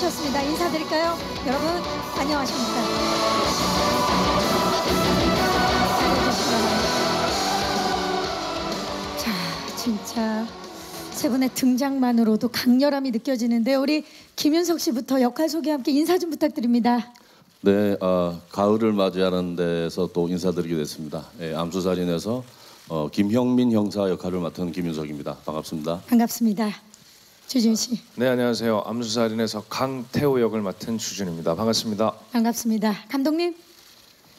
모셨습니다. 인사드릴까요? 여러분 안녕하십니까? 자, 진짜 세 분의 등장만으로도 강렬함이 느껴지는데 우리 김윤석 씨부터 역할 소개 함께 인사 좀 부탁드립니다. 네, 가을을 맞이하는 데서 또 인사드리게 됐습니다. 암수살인에서 김형민 형사 역할을 맡은 김윤석입니다. 반갑습니다. 반갑습니다. 주준 씨. 네, 안녕하세요. 암수살인에서 강태호 역을 맡은 주준입니다. 반갑습니다. 반갑습니다. 감독님.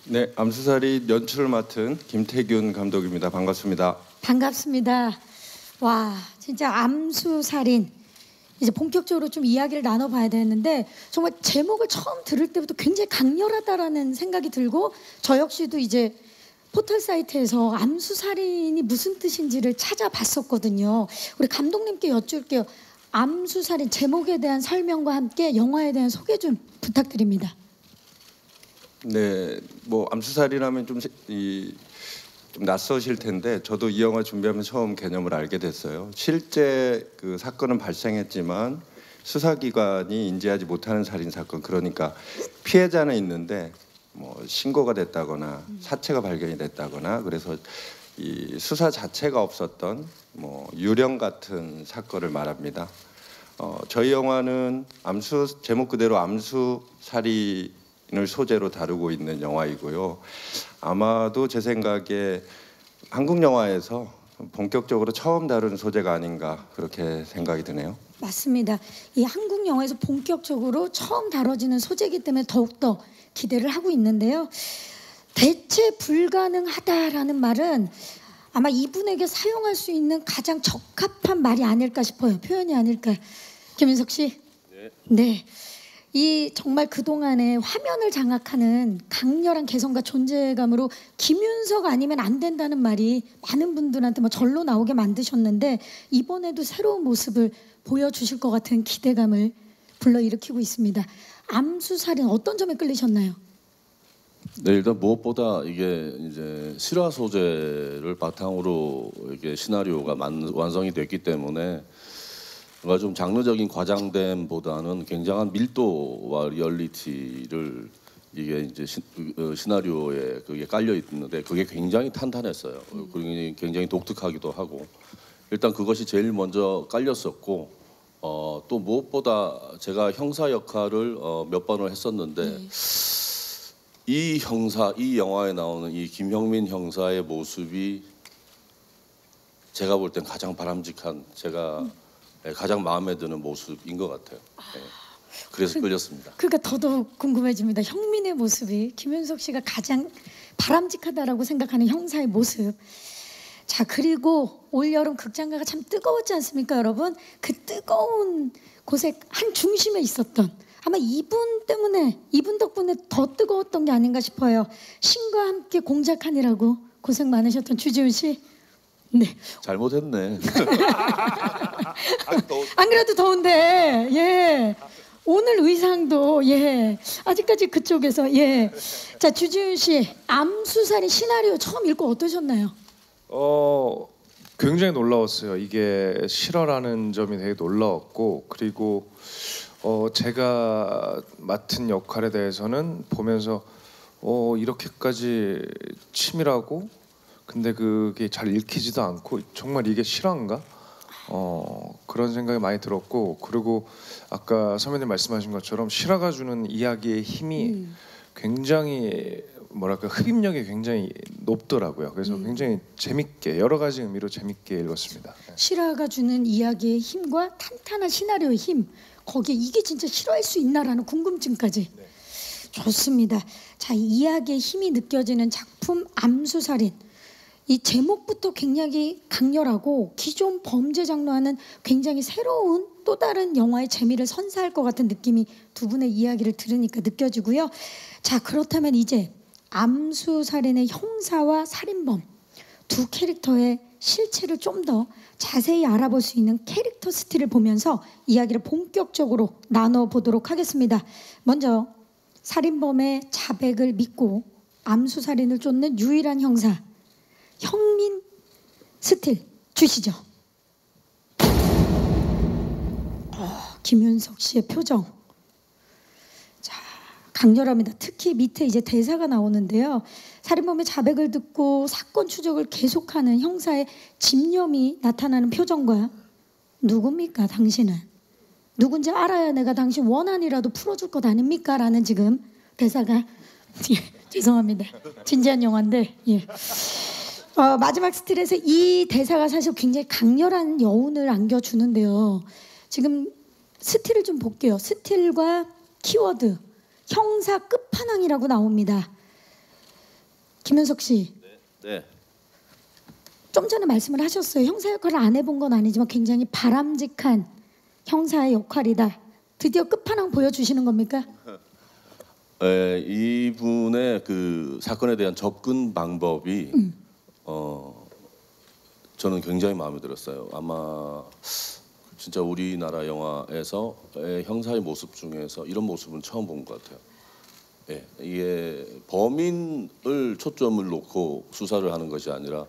네, 암수살인 연출을 맡은 김태균 감독입니다. 반갑습니다. 반갑습니다. 와, 진짜 암수살인 이제 본격적으로 좀 이야기를 나눠봐야 되는데 정말 제목을 처음 들을 때부터 굉장히 강렬하다라는 생각이 들고 저 역시도 이제 포털 사이트에서 암수살인이 무슨 뜻인지를 찾아봤었거든요. 우리 감독님께 여쭐게요. 암수살인 제목에 대한 설명과 함께 영화에 대한 소개 좀 부탁드립니다. 네, 뭐 암수살인하면 좀 낯서실 텐데 저도 이 영화 준비하면서 처음 개념을 알게 됐어요. 실제 그 사건은 발생했지만 수사기관이 인지하지 못하는 살인 사건, 그러니까 피해자는 있는데 뭐 신고가 됐다거나 사체가 발견이 됐다거나 그래서 이 수사 자체가 없었던 뭐 유령 같은 사건을 말합니다. 저희 영화는 제목 그대로 암수살인을 소재로 다루고 있는 영화이고요. 아마도 제 생각에 한국 영화에서 본격적으로 처음 다루는 소재가 아닌가 그렇게 생각이 드네요. 맞습니다. 이 한국 영화에서 본격적으로 처음 다뤄지는 소재이기 때문에 더욱더 기대를 하고 있는데요. 대체 불가능하다라는 말은 아마 이분에게 사용할 수 있는 가장 적합한 말이 아닐까 싶어요. 표현이 아닐까. 김윤석 씨. 네. 이 정말 그동안에 화면을 장악하는 강렬한 개성과 존재감으로 김윤석 아니면 안 된다는 말이 많은 분들한테 뭐 절로 나오게 만드셨는데 이번에도 새로운 모습을 보여주실 것 같은 기대감을 불러일으키고 있습니다. 암수살인 어떤 점에 끌리셨나요? 네, 일단 무엇보다 이게 이제 실화 소재를 바탕으로 이게 시나리오가 완성이 됐기 때문에 뭔가 좀 장르적인 과장됨보다는 굉장한 밀도와 리얼리티를 이게 이제 시나리오에 그게 깔려 있는데 그게 굉장히 탄탄했어요. 그리고 굉장히 독특하기도 하고 일단 그것이 제일 먼저 깔렸었고 또 무엇보다 제가 형사 역할을 몇 번을 했었는데 이 영화에 나오는 이 김형민 형사의 모습이 제가 볼 땐 가장 바람직한 제가 가장 마음에 드는 모습인 것 같아요. 네. 그래서 끌렸습니다. 그러니까 더더욱 궁금해집니다. 형민의 모습이 김윤석 씨가 가장 바람직하다라고 생각하는 형사의 모습. 자, 그리고 올여름 극장가가 참 뜨거웠지 않습니까, 여러분? 그 뜨거운 곳에 한 중심에 있었던 아마 이분 덕분에 더 뜨거웠던 게 아닌가 싶어요. 신과 함께 공작하니라고 고생 많으셨던 주지훈 씨. 네. 잘못했네. 안 그래도 더운데 예. 오늘 의상도 예. 아직까지 그쪽에서 예. 자, 주지훈 씨 암수살인 시나리오 처음 읽고 어떠셨나요? 굉장히 놀라웠어요. 이게 실화라는 점이 되게 놀라웠고 그리고 제가 맡은 역할에 대해서는 보면서 이렇게까지 치밀하고 근데 그게 잘 읽히지도 않고 정말 이게 실화인가? 그런 생각이 많이 들었고 그리고 아까 선배님 말씀하신 것처럼 실화가 주는 이야기의 힘이 굉장히 뭐랄까 흡입력이 굉장히 높더라고요. 그래서 굉장히 재밌게 여러 가지 의미로 재밌게 읽었습니다. 실화가 주는 이야기의 힘과 탄탄한 시나리오의 힘 거기에 이게 진짜 실화일 수 있나라는 궁금증까지. 네. 좋습니다. 자, 이야기의 힘이 느껴지는 작품 암수살인. 이 제목부터 굉장히 강렬하고 기존 범죄 장르와는 굉장히 새로운 또 다른 영화의 재미를 선사할 것 같은 느낌이 두 분의 이야기를 들으니까 느껴지고요. 자, 그렇다면 이제 암수살인의 형사와 살인범 두 캐릭터의 실체를 좀 더 자세히 알아볼 수 있는 캐릭터 스틸을 보면서 이야기를 본격적으로 나눠보도록 하겠습니다. 먼저 살인범의 자백을 믿고 암수살인을 쫓는 유일한 형사 형민 스틸 주시죠. 김윤석 씨의 표정 강렬합니다. 특히 밑에 이제 대사가 나오는데요. 살인범의 자백을 듣고 사건 추적을 계속하는 형사의 집념이 나타나는 표정과 누굽니까 당신은? 누군지 알아야 내가 당신 원한이라도 풀어줄 것 아닙니까? 라는 지금 대사가 죄송합니다. 진지한 영화인데 마지막 스틸에서 이 대사가 사실 굉장히 강렬한 여운을 안겨주는데요. 지금 스틸을 좀 볼게요. 스틸과 키워드 형사 끝판왕이라고 나옵니다. 김윤석 씨. 네. 좀 전에 말씀을 하셨어요. 형사 역할을 안 해본 건 아니지만 굉장히 바람직한 형사의 역할이다. 드디어 끝판왕 보여주시는 겁니까? 이분의 그 사건에 대한 접근 방법이 저는 굉장히 마음에 들었어요. 아마 진짜 우리나라 영화에서의 형사의 모습 중에서 이런 모습은 처음 본 것 같아요. 예, 이게 범인을 초점을 놓고 수사를 하는 것이 아니라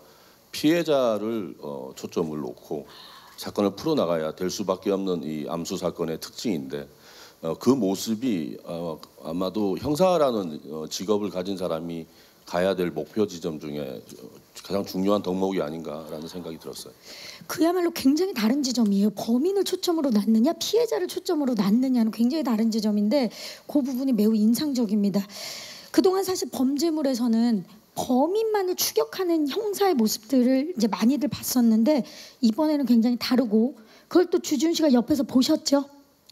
피해자를 초점을 놓고 사건을 풀어나가야 될 수밖에 없는 이 암수 사건의 특징인데 그 모습이 아마도 형사라는 직업을 가진 사람이 가야 될 목표 지점 중에 가장 중요한 덕목이 아닌가라는 생각이 들었어요. 그야말로 굉장히 다른 지점이에요. 범인을 초점으로 놨느냐 피해자를 초점으로 놨느냐는 굉장히 다른 지점인데 그 부분이 매우 인상적입니다. 그동안 사실 범죄물에서는 범인만을 추격하는 형사의 모습들을 이제 많이들 봤었는데 이번에는 굉장히 다르고 그걸 또 주지훈 씨가 옆에서 보셨죠?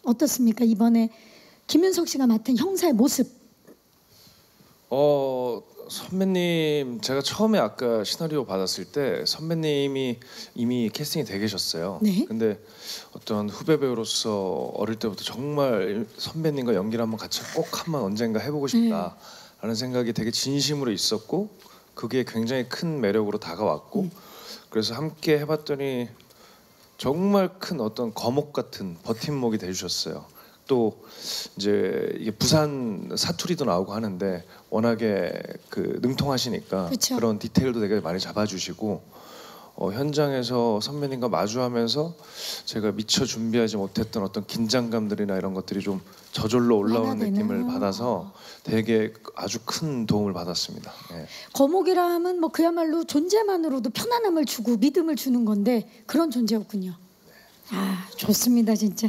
어떻습니까? 이번에 김윤석 씨가 맡은 형사의 모습. 선배님 제가 처음에 아까 시나리오 받았을 때 선배님이 이미 캐스팅이 돼 계셨어요. 네. 근데 어떤 후배 배우로서 어릴 때부터 정말 선배님과 연기를 한번 같이 꼭 한번 언젠가 해보고 싶다라는 생각이 되게 진심으로 있었고 그게 굉장히 큰 매력으로 다가왔고 그래서 함께 해봤더니 정말 큰 어떤 거목 같은 버팀목이 돼주셨어요. 또 이제 이게 부산 사투리도 나오고 하는데 워낙에 그 능통하시니까 그쵸. 그런 디테일도 되게 많이 잡아주시고 현장에서 선배님과 마주하면서 제가 미처 준비하지 못했던 어떤 긴장감들이나 이런 것들이 좀 저절로 올라오는 완화되는. 느낌을 받아서 되게 아주 큰 도움을 받았습니다. 예. 거목이라 하면 뭐 그야말로 존재만으로도 편안함을 주고 믿음을 주는 건데 그런 존재였군요. 아 좋습니다 진짜.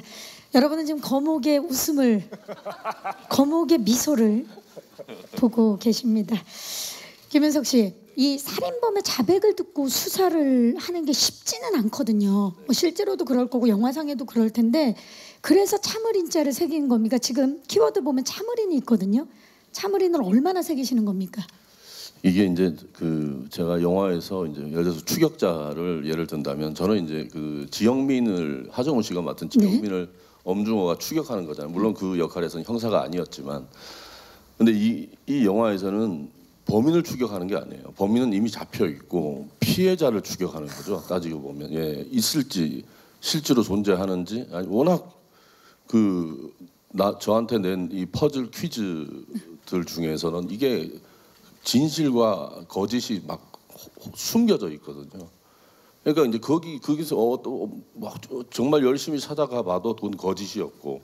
여러분은 지금 거목의 웃음을 거목의 미소를 보고 계십니다. 김윤석 씨, 이 살인범의 자백을 듣고 수사를 하는 게 쉽지는 않거든요. 뭐 실제로도 그럴 거고 영화상에도 그럴 텐데 그래서 참을인자를 새긴 겁니까? 지금 키워드 보면 참을인이 있거든요. 참을인을 얼마나 새기시는 겁니까? 이게 이제 그 제가 영화에서 이제 예를 들어서 추격자를 예를 든다면 저는 이제 그 지영민을 하정우 씨가 맡은 지영민을 엄중호가 추격하는 거잖아요. 물론 그 역할에서는 형사가 아니었지만, 근데 이 영화에서는 범인을 추격하는 게 아니에요. 범인은 이미 잡혀 있고 피해자를 추격하는 거죠. 따지고 보면 있을지 실제로 존재하는지 아니 워낙 저한테 낸 이 퍼즐 퀴즈들 중에서는 이게 진실과 거짓이 막 숨겨져 있거든요. 그러니까 이제 거기서 또 막 정말 열심히 찾아가 봐도 그건 거짓이었고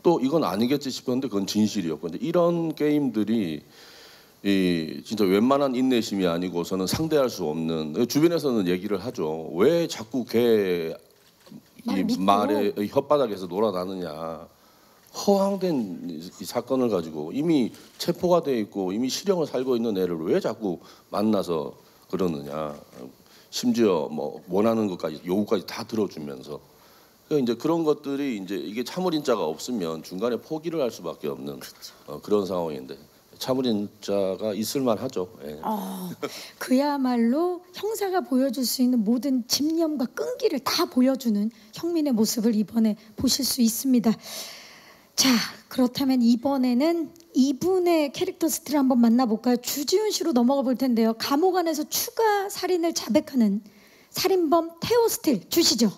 또 이건 아니겠지 싶었는데 그건 진실이었고 이제 이런 게임들이 진짜 웬만한 인내심이 아니고서는 상대할 수 없는 주변에서는 얘기를 하죠. 왜 자꾸 걔 이 말에 혓바닥에서 놀아나느냐. 허황된 이 사건을 가지고 이미 체포가 돼 있고 이미 실형을 살고 있는 애를 왜 자꾸 만나서 그러느냐. 심지어 뭐 원하는 것까지 요구까지 다 들어주면서 그러니까 이제 그런 것들이 이제 이게 참을인자가 없으면 중간에 포기를 할 수밖에 없는 그런 상황인데 참을인자가 있을만하죠. 예. 그야말로 형사가 보여줄 수 있는 모든 집념과 끈기를 다 보여주는 형민의 모습을 이번에 보실 수 있습니다. 자, 그렇다면 이번에는 이분의 캐릭터 스틸을 한번 만나볼까요? 주지훈 씨로 넘어가 볼 텐데요. 감옥 안에서 추가 살인을 자백하는 살인범 태호 스틸 주시죠.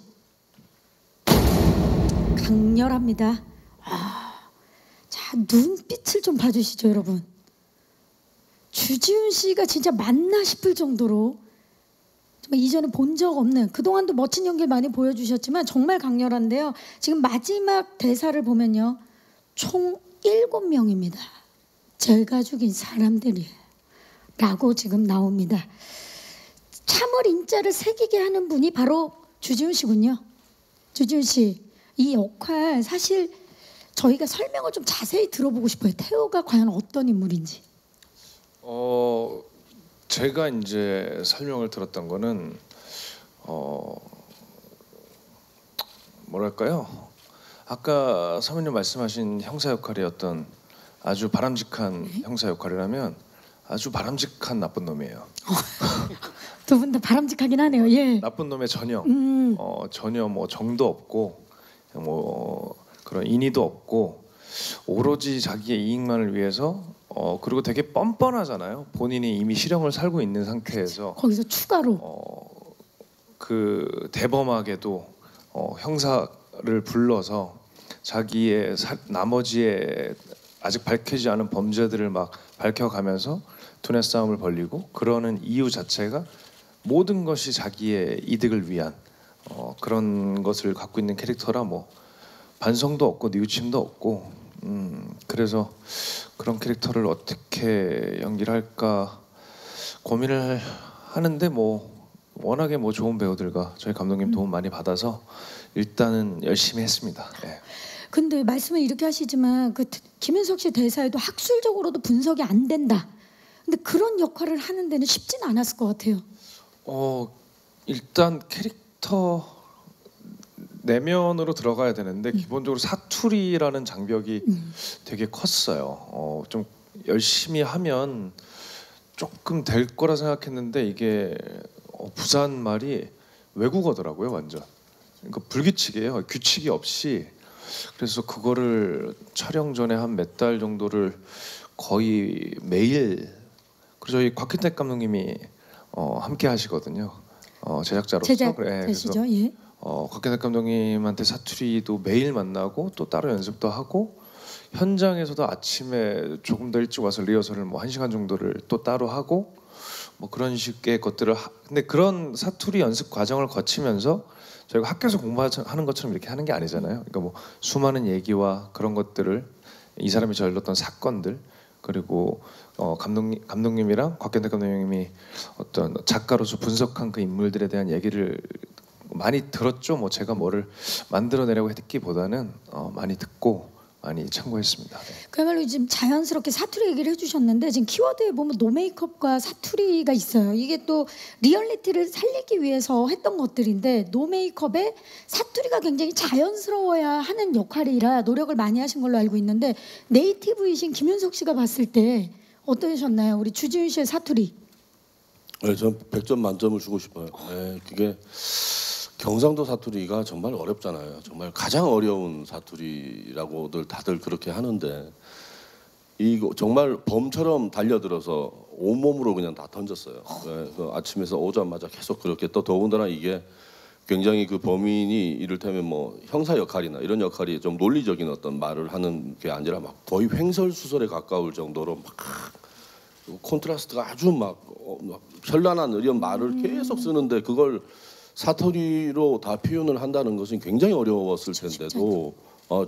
강렬합니다. 자, 눈빛을 좀 봐주시죠, 여러분. 주지훈 씨가 진짜 맞나 싶을 정도로 정말 이전에 본 적 없는 그동안도 멋진 연기를 많이 보여주셨지만 정말 강렬한데요. 지금 마지막 대사를 보면요. 총 7명입니다. 제가 죽인 사람들이에요. 라고 지금 나옵니다. 참을 인자를 새기게 하는 분이 바로 주지훈 씨군요. 주지훈 씨, 이 역할 사실 저희가 설명을 좀 자세히 들어보고 싶어요. 태호가 과연 어떤 인물인지. 제가 이제 설명을 들었던 거는 뭐랄까요? 아까 사모님 말씀하신 형사 역할이었던 아주 바람직한 형사 역할이라면 아주 바람직한 나쁜 놈이에요. 두 분 다 바람직하긴 하네요. 예. 나쁜 놈의 전혀 전혀 뭐 정도 없고 뭐 그런 인의도 없고 오로지 자기의 이익만을 위해서 그리고 되게 뻔뻔하잖아요. 본인이 이미 실형을 살고 있는 상태에서 거기서 추가로 그 대범하게도 형사를 불러서 자기의 나머지의 아직 밝혀지지 않은 범죄들을 막 밝혀가면서 두뇌 싸움을 벌리고 그러는 이유 자체가 모든 것이 자기의 이득을 위한 그런 것을 갖고 있는 캐릭터라 뭐 반성도 없고 뉘우침도 없고 그래서 그런 캐릭터를 어떻게 연기를 할까 고민을 하는데 뭐 워낙에 뭐 좋은 배우들과 저희 감독님 도움 많이 받아서 일단은 열심히 했습니다. 네. 근데 말씀을 이렇게 하시지만 그 김윤석 씨 대사에도 학술적으로도 분석이 안 된다. 근데 그런 역할을 하는 데는 쉽지는 않았을 것 같아요. 일단 캐릭터 내면으로 들어가야 되는데 기본적으로 사투리라는 장벽이 되게 컸어요. 좀 열심히 하면 조금 될 거라 생각했는데 이게 부산 말이 외국어더라고요, 완전. 그러니까 불규칙이에요. 규칙이 없이. 그래서 그거를 촬영 전에 한 몇 달 정도를 거의 매일 그래서 저희 곽현택 감독님이 함께 하시거든요. 제작자로서. 제작자시죠. 예. 곽현택 감독님한테 사투리도 매일 만나고 또 따로 연습도 하고 현장에서도 아침에 조금 더 일찍 와서 리허설을 뭐 1시간 정도를 또 따로 하고 뭐 그런 식의 것들을 근데 그런 사투리 연습 과정을 거치면서 저희가 학교에서 공부하는 것처럼 이렇게 하는 게 아니잖아요. 그러니까 뭐 수많은 얘기와 그런 것들을 이 사람이 저질렀던 사건들 그리고 감독님이랑 곽현택 감독님이 어떤 작가로서 분석한 그 인물들에 대한 얘기를 많이 들었죠. 뭐 제가 뭐를 만들어내려고 했기보다는 많이 듣고 많이 참고했습니다. 네. 그야말로 지금 자연스럽게 사투리 얘기를 해주셨는데 지금 키워드에 보면 노메이크업과 사투리가 있어요. 이게 또 리얼리티를 살리기 위해서 했던 것들인데 노메이크업에 사투리가 굉장히 자연스러워야 하는 역할이라 노력을 많이 하신 걸로 알고 있는데 네이티브이신 김윤석 씨가 봤을 때 어떠셨나요? 우리 주지훈 씨의 사투리. 네, 전 100점 만점을 주고 싶어요. 네, 그게 경상도 사투리가 정말 어렵잖아요. 정말 가장 어려운 사투리라고들 다들 그렇게 하는데 이거 정말 범처럼 달려들어서 온몸으로 그냥 다 던졌어요. 네, 그 아침에서 오자마자 계속 그렇게 또 더군다나 이게 굉장히 그 범인이 이를테면 뭐 형사 역할이나 이런 역할이 좀 논리적인 어떤 말을 하는 게 아니라 막 거의 횡설수설에 가까울 정도로 막 콘트라스트가 아주 막 현란한 이런 말을 계속 쓰는데 그걸 사투리로 다 표현을 한다는 것은 굉장히 어려웠을 텐데도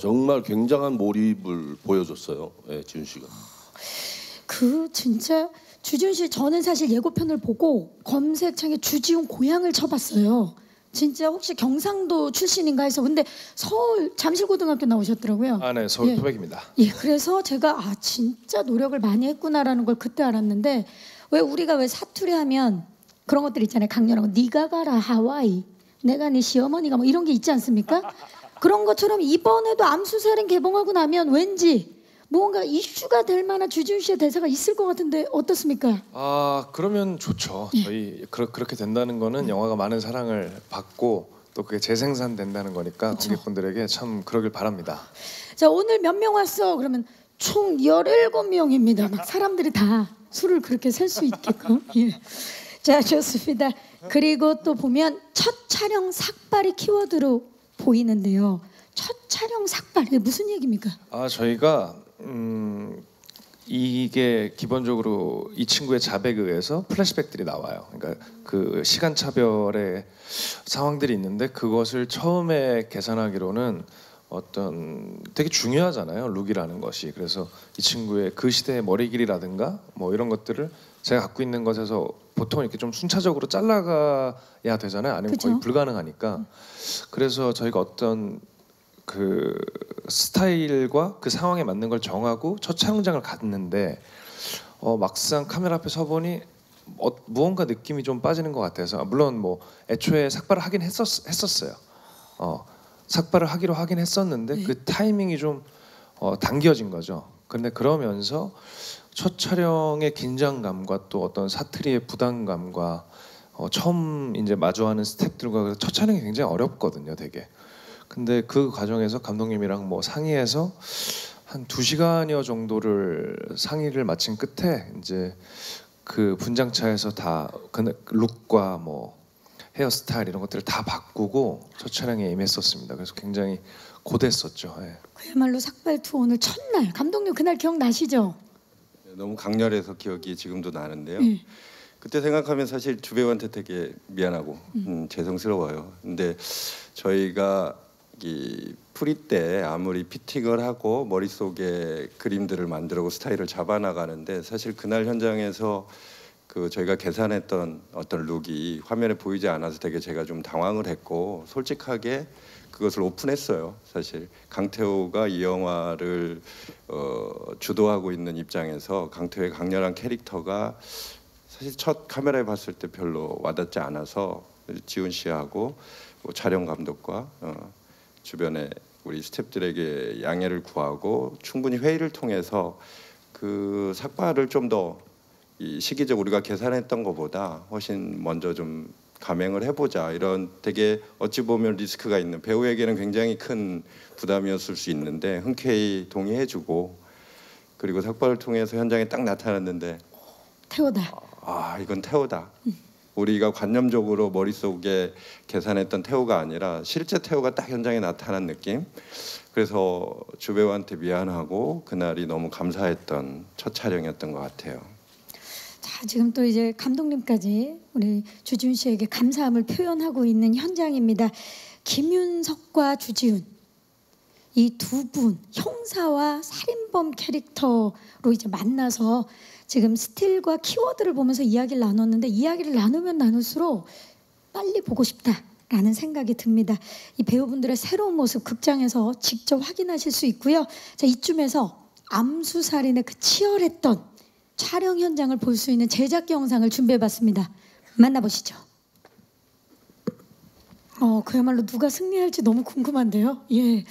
정말 굉장한 몰입을 보여줬어요. 예, 지훈 씨가. 그 진짜 주지훈 씨 저는 사실 예고편을 보고 검색창에 주지훈 고향을 쳐봤어요. 진짜 혹시 경상도 출신인가 해서 근데 서울 잠실고등학교 나오셨더라고요. 네, 서울 예. 토백입니다. 예, 그래서 제가 진짜 노력을 많이 했구나라는 걸 그때 알았는데 왜 우리가 왜 사투리 하면 그런 것들 있잖아요. 강렬한 거. 네가 가라 하와이. 내가 네 시어머니가 뭐 이런 게 있지 않습니까? 그런 것처럼 이번에도 암수살인 개봉하고 나면 왠지 뭔가 이슈가 될 만한 주지훈 씨의 대사가 있을 것 같은데 어떻습니까? 그러면 좋죠. 저희 그렇게 된다는 거는 영화가 많은 사랑을 받고 또 그게 재생산된다는 거니까 그쵸. 관객분들에게 참 그러길 바랍니다. 자, 오늘 몇 명 왔어? 그러면 총 17명입니다. 막 사람들이 다 수를 그렇게 셀 수 있게끔. 예. 자, 좋습니다. 그리고 또 보면 첫 촬영 삭발이 키워드로 보이는데요. 첫 촬영 삭발 이게 무슨 얘기입니까? 저희가 이게 기본적으로 이 친구의 자백에 의해서 플래시백들이 나와요. 그러니까 그 시간 차별의 상황들이 있는데 그것을 처음에 계산하기로는 어떤 되게 중요하잖아요. 룩이라는 것이. 그래서 이 친구의 그 시대의 머리 길이라든가 뭐 이런 것들을 제가 갖고 있는 것에서 보통 이렇게 좀 순차적으로 잘라가야 되잖아요. 아니면 거의 그쵸? 불가능하니까. 그래서 저희가 어떤 그 스타일과 그 상황에 맞는 걸 정하고 첫 촬영장을 갔는데 막상 카메라 앞에 서보니 무언가 느낌이 좀 빠지는 것 같아서 물론 뭐 애초에 삭발을 하긴 했었어요. 삭발을 하기로 하긴 했었는데 네. 그 타이밍이 좀 당겨진 거죠. 근데 그러면서 첫 촬영의 긴장감과 또 어떤 사투리의 부담감과 처음 이제 마주하는 스태프들과 첫 촬영이 굉장히 어렵거든요, 되게. 근데 그 과정에서 감독님이랑 뭐 상의해서 한 2시간여 정도를 상의를 마친 끝에 이제 그 분장차에서 다 그 룩과 뭐 헤어스타일 이런 것들을 다 바꾸고 첫 촬영에 임했었습니다. 그래서 굉장히 고됐었죠. 예. 그야말로 삭발 투어 오늘 첫날 감독님 그날 기억나시죠? 너무 강렬해서 기억이 지금도 나는데요. 네. 그때 생각하면 사실 주배우한테 되게 미안하고 죄송스러워요. 근데 저희가 이 프리 때 아무리 피팅을 하고 머릿속에 그림들을 만들고 스타일을 잡아나가는데 사실 그날 현장에서 그 저희가 계산했던 어떤 룩이 화면에 보이지 않아서 되게 제가 좀 당황을 했고 솔직하게 그것을 오픈했어요. 사실 강태호가 이 영화를 주도하고 있는 입장에서 강태호의 강렬한 캐릭터가 사실 첫 카메라에 봤을 때 별로 와닿지 않아서 지훈 씨하고 뭐 촬영 감독과 주변에 우리 스태프들에게 양해를 구하고 충분히 회의를 통해서 그 삭발을 좀 더 이 시기적 우리가 계산했던 것보다 훨씬 먼저 좀 감행을 해보자 이런 되게 어찌 보면 리스크가 있는 배우에게는 굉장히 큰 부담이었을 수 있는데 흔쾌히 동의해주고 그리고 삭발을 통해서 현장에 딱 나타났는데 태호다. 아 이건 태호다. 우리가 관념적으로 머릿속에 계산했던 태호가 아니라 실제 태호가 딱 현장에 나타난 느낌. 그래서 주배우한테 미안하고 그날이 너무 감사했던 첫 촬영이었던 것 같아요. 자, 지금 또 이제 감독님까지 우리 주지훈 씨에게 감사함을 표현하고 있는 현장입니다. 김윤석과 주지훈 이 두 분 형사와 살인범 캐릭터로 이제 만나서 지금 스틸과 키워드를 보면서 이야기를 나눴는데 이야기를 나누면 나눌수록 빨리 보고 싶다라는 생각이 듭니다. 이 배우분들의 새로운 모습 극장에서 직접 확인하실 수 있고요. 자, 이쯤에서 암수살인의 그 치열했던 촬영 현장을 볼 수 있는 제작 영상을 준비해봤습니다. 만나보시죠. 그야말로 누가 승리할지 너무 궁금한데요. 예.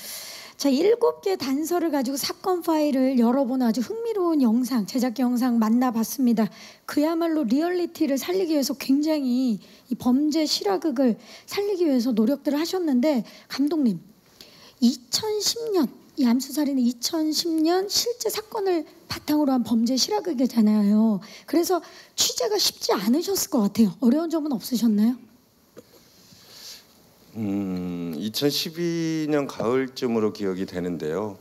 자, 7개 단서를 가지고 사건 파일을 열어보는 아주 흥미로운 영상, 제작 영상 만나봤습니다. 그야말로 리얼리티를 살리기 위해서 굉장히 이 범죄 실화극을 살리기 위해서 노력들을 하셨는데 감독님, 2010년 이 암수살인은 2010년 실제 사건을 바탕으로 한 범죄 실화극이잖아요. 그래서 취재가 쉽지 않으셨을 것 같아요. 어려운 점은 없으셨나요? 2012년 가을쯤으로 기억이 되는데요.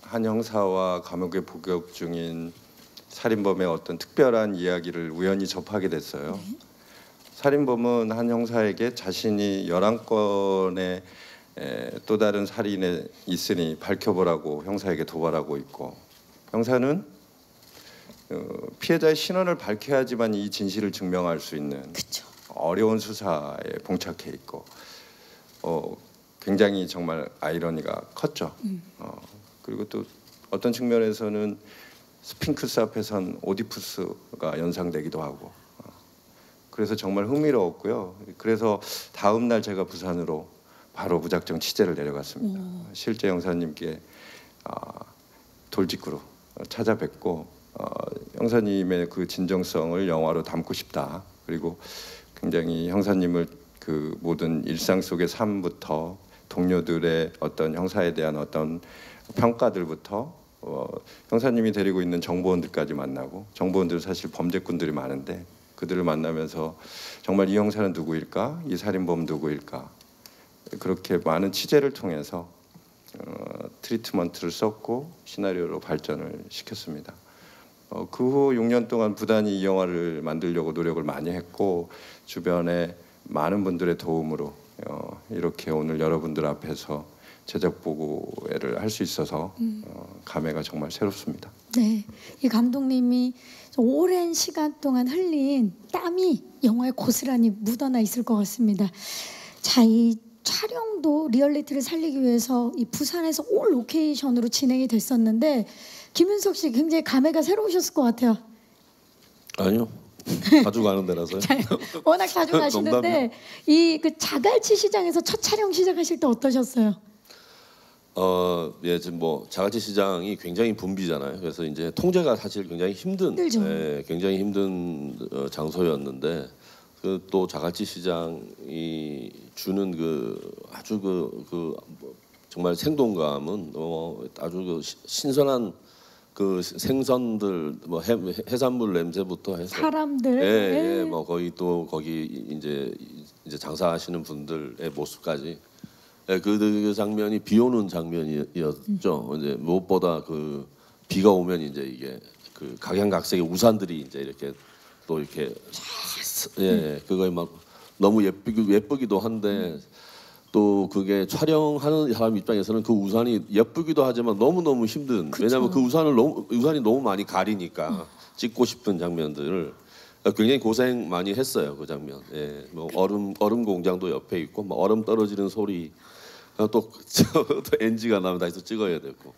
한 형사와 감옥에 복역 중인 살인범의 어떤 특별한 이야기를 우연히 접하게 됐어요. 네. 살인범은 한 형사에게 자신이 11건의 또 다른 살인에 있으니 밝혀보라고 형사에게 도발하고 있고 형사는 피해자의 신원을 밝혀야지만 이 진실을 증명할 수 있는 그렇죠. 어려운 수사에 봉착해 있고 굉장히 정말 아이러니가 컸죠. 그리고 또 어떤 측면에서는 스핑크스 앞에선 오디푸스가 연상되기도 하고 그래서 정말 흥미로웠고요. 그래서 다음 날 제가 부산으로 바로 무작정 취재를 내려갔습니다. 실제 형사님께 돌직구로 찾아뵙고 형사님의 그 진정성을 영화로 담고 싶다. 그리고 굉장히 형사님을 그 모든 일상 속의 삶부터 동료들의 어떤 형사에 대한 어떤 평가들부터 형사님이 데리고 있는 정보원들까지 만나고 정보원들은 사실 범죄꾼들이 많은데 그들을 만나면서 정말 이 형사는 누구일까? 이 살인범 누구일까? 그렇게 많은 취재를 통해서 트리트먼트를 썼고 시나리오로 발전을 시켰습니다. 그 후 6년 동안 부단히 이 영화를 만들려고 노력을 많이 했고 주변에 많은 분들의 도움으로 이렇게 오늘 여러분들 앞에서 제작 보고회를 할 수 있어서 감회가 정말 새롭습니다. 네, 이 감독님이 오랜 시간 동안 흘린 땀이 영화에 고스란히 묻어나 있을 것 같습니다. 자, 이 촬영도 리얼리티를 살리기 위해서 이 부산에서 올 로케이션으로 진행이 됐었는데 김윤석 씨 굉장히 감회가 새로우셨을 것 같아요. 아니요. 자주 가는 데라서요. 워낙 자주 가시는데 이 그 자갈치 시장에서 첫 촬영 시작하실 때 어떠셨어요? 예, 지금 뭐 자갈치 시장이 굉장히 붐비잖아요. 그래서 이제 통제가 사실 굉장히 힘들죠. 예, 굉장히 힘든 장소였는데 그 또 자갈치 시장이 주는 그 아주 그 정말 생동감은 아주 그 신선한 그 생선들 뭐 해산물 냄새부터 해서 사람들 예, 뭐 거의 또 거기 이제 장사하시는 분들의 모습까지 예, 그 장면이 비 오는 장면이었죠. 이제 무엇보다 그 비가 오면 이제 이게 그 각양각색의 우산들이 이제 이렇게 또 이렇게 예, 그거에 막 너무 예쁘기도 한데 또 그게 촬영하는 사람 입장에서는 그 우산이 예쁘기도 하지만 너무 힘든. 그쵸. 왜냐하면 그 우산이 너무 많이 가리니까 찍고 싶은 장면들을 굉장히 고생 많이 했어요. 그 장면. 예, 뭐 얼음 공장도 옆에 있고 막 얼음 떨어지는 소리 또 NG가 나면 다시 또 찍어야 되고.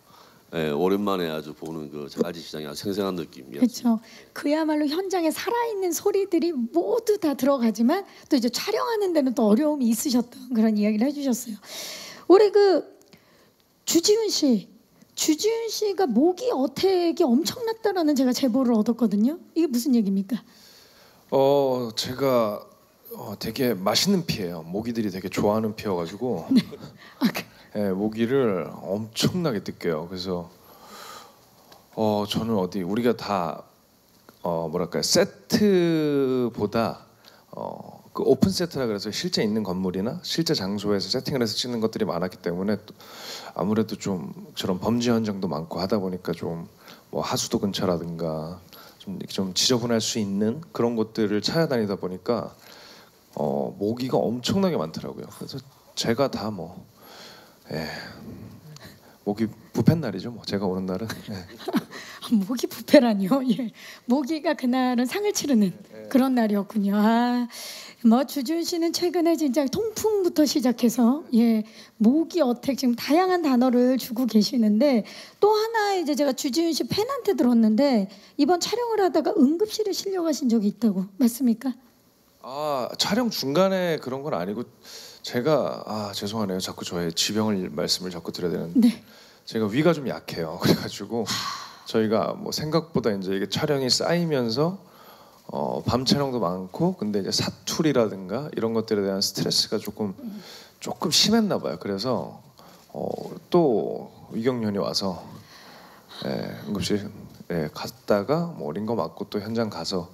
예, 오랜만에 아주 보는 그 자갈치 시장이 아주 생생한 느낌이었어요. 그렇죠. 그야말로 현장에 살아있는 소리들이 모두 다 들어가지만 또 이제 촬영하는 데는 또 어려움이 있으셨던 그런 이야기를 해주셨어요. 우리 그 주지훈 씨가 모기 어택이 엄청났다라는 제가 제보를 얻었거든요. 이게 무슨 얘기입니까? 제가 되게 맛있는 피예요. 모기들이 되게 좋아하는 피여가지고 네. 예, 모기를 엄청나게 느껴요. 그래서 저는 우리가 다 뭐랄까요, 세트보다 그 오픈 세트라 그래서 실제 있는 건물이나 실제 장소에서 세팅을 해서 찍는 것들이 많았기 때문에 또 아무래도 좀 저런 범죄 현장도 많고 하다 보니까 좀 뭐 하수도 근처라든가 좀 지저분할 수 있는 그런 곳들을 찾아다니다 보니까 모기가 엄청나게 많더라고요. 그래서 제가 다 뭐 모기 부패 날이죠. 뭐 제가 오는 날은 모기 부패라니요? 예. 모기가 그날은 상을 치르는 그런 날이었군요. 뭐 주준 씨는 최근에 진짜 통풍부터 시작해서 모기 어택 지금 다양한 단어를 주고 계시는데 또 하나 이제 제가 주준 씨 팬한테 들었는데 이번 촬영을 하다가 응급실에 실려가신 적이 있다고 맞습니까? 촬영 중간에 그런 건 아니고 제가 죄송하네요. 자꾸 저의 지병을 말씀을 자꾸 드려야 되는데 네. 제가 위가 좀 약해요. 그래가지고 저희가 뭐 생각보다 이제 이게 촬영이 쌓이면서 밤 촬영도 많고 근데 이제 사투리라든가 이런 것들에 대한 스트레스가 조금 심했나 봐요. 그래서 또 위경련이 와서 응급실 갔다가 뭐 어린 거 맞고 또 현장 가서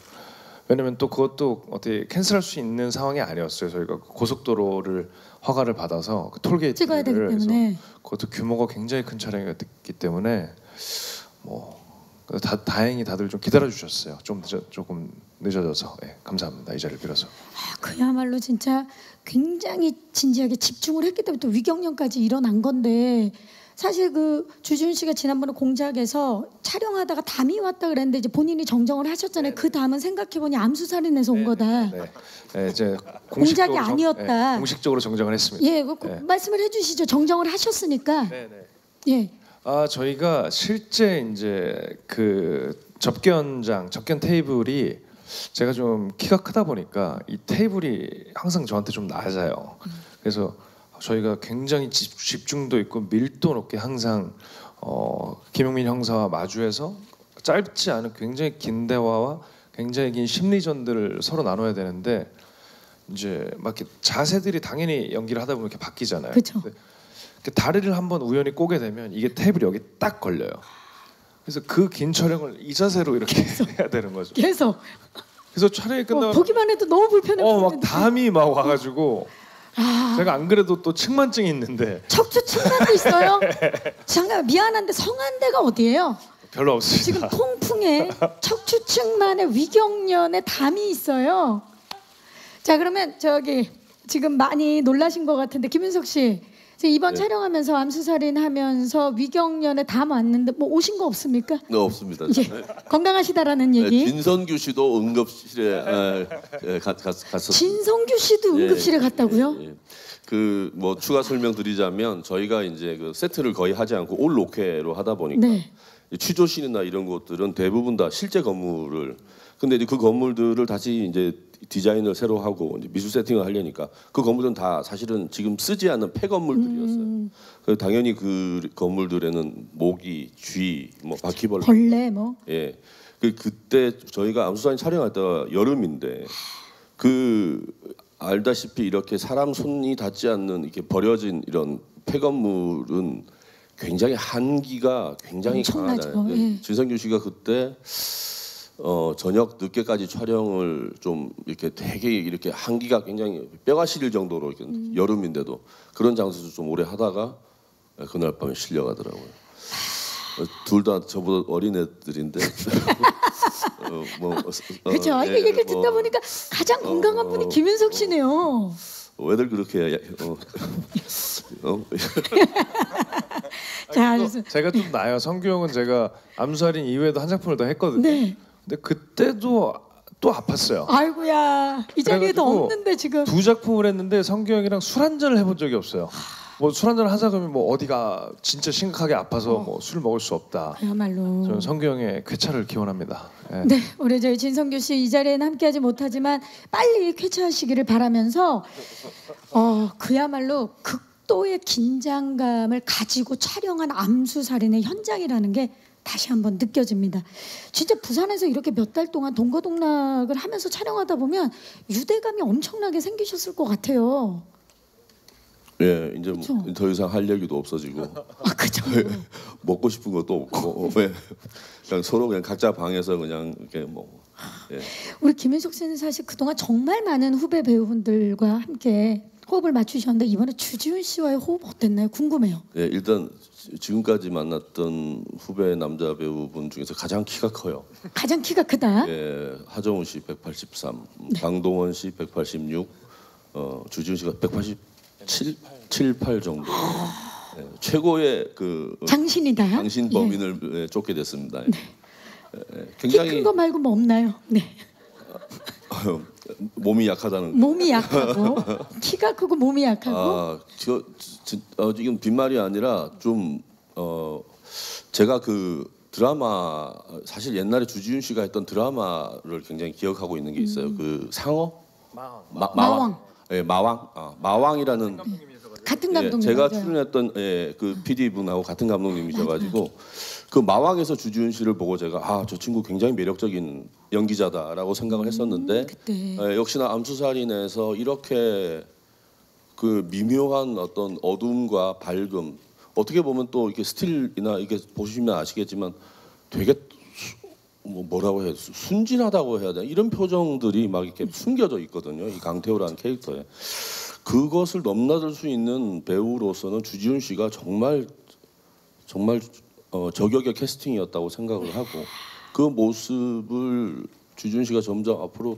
왜냐면 또 그것도 어떻게 캔슬할 수 있는 상황이 아니었어요. 저희가 고속도로를 허가를 받아서 그 톨게이트를 찍어야 되기 때문에 그것도 규모가 굉장히 큰 촬영이었기 때문에 뭐 다행히 다들 좀 기다려 주셨어요. 조금 늦어져서 감사합니다. 이 자리를 빌어서. 그야말로 진짜 굉장히 진지하게 집중을 했기 때문에 또 위경련까지 일어난 건데 사실 그 주준 씨가 지난번에 공작에서 촬영하다가 담이 왔다 그랬는데 이제 본인이 정정을 하셨잖아요. 그 담은 생각해보니 암수살인에서 온 거다. 이제 공작이 아니었다. 공식적으로 정정을 했습니다. 말씀을 해주시죠. 정정을 하셨으니까. 예. 저희가 실제 이제 그 접견 테이블이 제가 좀 키가 크다 보니까 이 테이블이 항상 저한테 좀 낮아요. 그래서 저희가 굉장히 집중도 있고 밀도 높게 항상 김용민 형사와 마주해서 짧지 않은 굉장히 긴 대화와 굉장히 긴 심리전들을 서로 나눠야 되는데 이제 막 이렇게 자세들이 당연히 연기를 하다 보면 이렇게 바뀌잖아요. 그렇죠. 다리를 한번 우연히 꼬게 되면 이게 테이블이 여기 딱 걸려요. 그래서 그 긴 촬영을 이 자세로 이렇게 해야 되는 거죠. 계속. 그래서 촬영이 끝나고 보기만 해도 너무 불편해. 막 담이 막 와가지고 제가 안 그래도 또 측만증이 있는데 척추 측만도 있어요? 잠깐 미안한데 성한대가 어디예요? 별로 없습니다. 지금 통풍에 척추 측만에 위경련에 담이 있어요. 자 그러면 저기 지금 많이 놀라신 것 같은데 김윤석 씨 이번 네. 촬영하면서 암수살인 하면서 위경련에 다 왔는데 뭐 오신 거 없습니까? 네, 없습니다. 예. 건강하시다라는 얘기. 진선규 씨도 응급실에 갔었. 진성규 씨도 응급실에 갔다고요? 예. 그 뭐 추가 설명드리자면 저희가 이제 그 세트를 거의 하지 않고 올 로케로 하다 보니까 네. 취조실이나 이런 곳들은 대부분 다 실제 건물을 근데 이제 그 건물들을 다시 이제 디자인을 새로 하고 이제 미술 세팅을 하려니까 그 건물들은 다 사실은 지금 쓰지 않는 폐 건물들이었어요. 그래서 당연히 그 건물들에는 모기, 쥐, 뭐 바퀴벌레, 벌레 뭐. 예. 그때 저희가 암수살인 촬영할 때가 여름인데 그 알다시피 이렇게 사람 손이 닿지 않는 이렇게 버려진 이런 폐건물은 굉장히 한기가 굉장히 엄청나죠. 강하잖아요. 예. 진성규 씨가 그때 저녁 늦게까지 촬영을 좀 이렇게 되게 이렇게 한기가 굉장히 뼈가 시릴 정도로 이렇게 여름인데도 그런 장소에서 좀 오래 하다가 그날 밤에 실려가더라고요. 둘 다 저보다 어린 애들인데 그렇죠. 이거 얘기를 듣다 보니까 가장 건강한 분이 김윤석 씨네요. 왜들 그렇게 자, 그래서 제가 좀 나요. 성규 형은 제가 암살인 이후에도 한 작품을 더 했거든요. 네. 근데 그때도 또 아팠어요. 아이고야 이 자리에도 그래가지고 없는데 지금. 두 작품을 했는데 성규 형이랑 술 한잔을 해본 적이 없어요. 뭐 술 한잔을 하자 그러면 뭐 어디가 진짜 심각하게 아파서 뭐 술 먹을 수 없다. 그야말로. 저는 성규 형의 쾌차를 기원합니다. 예. 네, 우리 저희 진성규 씨 이 자리에는 함께하지 못하지만 빨리 쾌차하시기를 바라면서 그야말로 극도의 긴장감을 가지고 촬영한 암수살인의 현장이라는 게 다시 한번 느껴집니다. 진짜 부산에서 이렇게 몇 달 동안 동거동락을 하면서 촬영하다 보면 유대감이 엄청나게 생기셨을 것 같아요. 예, 이제 뭐 그쵸? 더 이상 할 얘기도 없어지고 아, 그죠. 먹고 싶은 것도 없고 그냥 서로 그냥 각자 방에서 그냥 이렇게 뭐 예. 우리 김윤석 씨는 사실 그동안 정말 많은 후배 배우분들과 함께 호흡을 맞추셨는데 이번에 주지훈 씨와의 호흡 어땠나요? 궁금해요. 예, 일단 지금까지 만났던 후배 남자 배우분 중에서 가장 키가 커요. 가장 키가 크다. 예, 하정우 씨 183, 강동원 씨 186, 주지훈 씨가 187, 8 정도. 예, 최고의 그 장신이다. 당신 범인을 예, 쫓게 됐습니다. 예, 키 큰 거 말고 뭐 없나요? 네. 몸이 약하다는. 몸이 약하고 키가 크고 몸이 약하고. 이건 빈말이 아니라 좀 제가 그 드라마 사실 옛날에 주지훈 씨가 했던 드라마를 굉장히 기억하고 있는 게 있어요. 그 상어 마왕. 예, 마왕. 마왕이라는 같은 예, 감독님. 제가 맞아요. 출연했던 그 PD 분하고 같은 감독님이셔가지고 그 마왕에서 주지훈 씨를 보고 제가 저 친구 굉장히 매력적인 연기자다라고 생각을 했었는데 그때. 역시나 암수살인에서 이렇게 그 미묘한 어떤 어둠과 밝음 어떻게 보면 또 이렇게 스틸이나 이게 보시면 아시겠지만 되게 뭐라고 해야 돼 순진하다고 해야 되나 이런 표정들이 막 이렇게 숨겨져 있거든요. 이 강태호라는 캐릭터에 그것을 넘나들 수 있는 배우로서는 주지훈 씨가 정말 저격의 캐스팅이었다고 생각을 하고 그 모습을 주지훈 씨가 점점 앞으로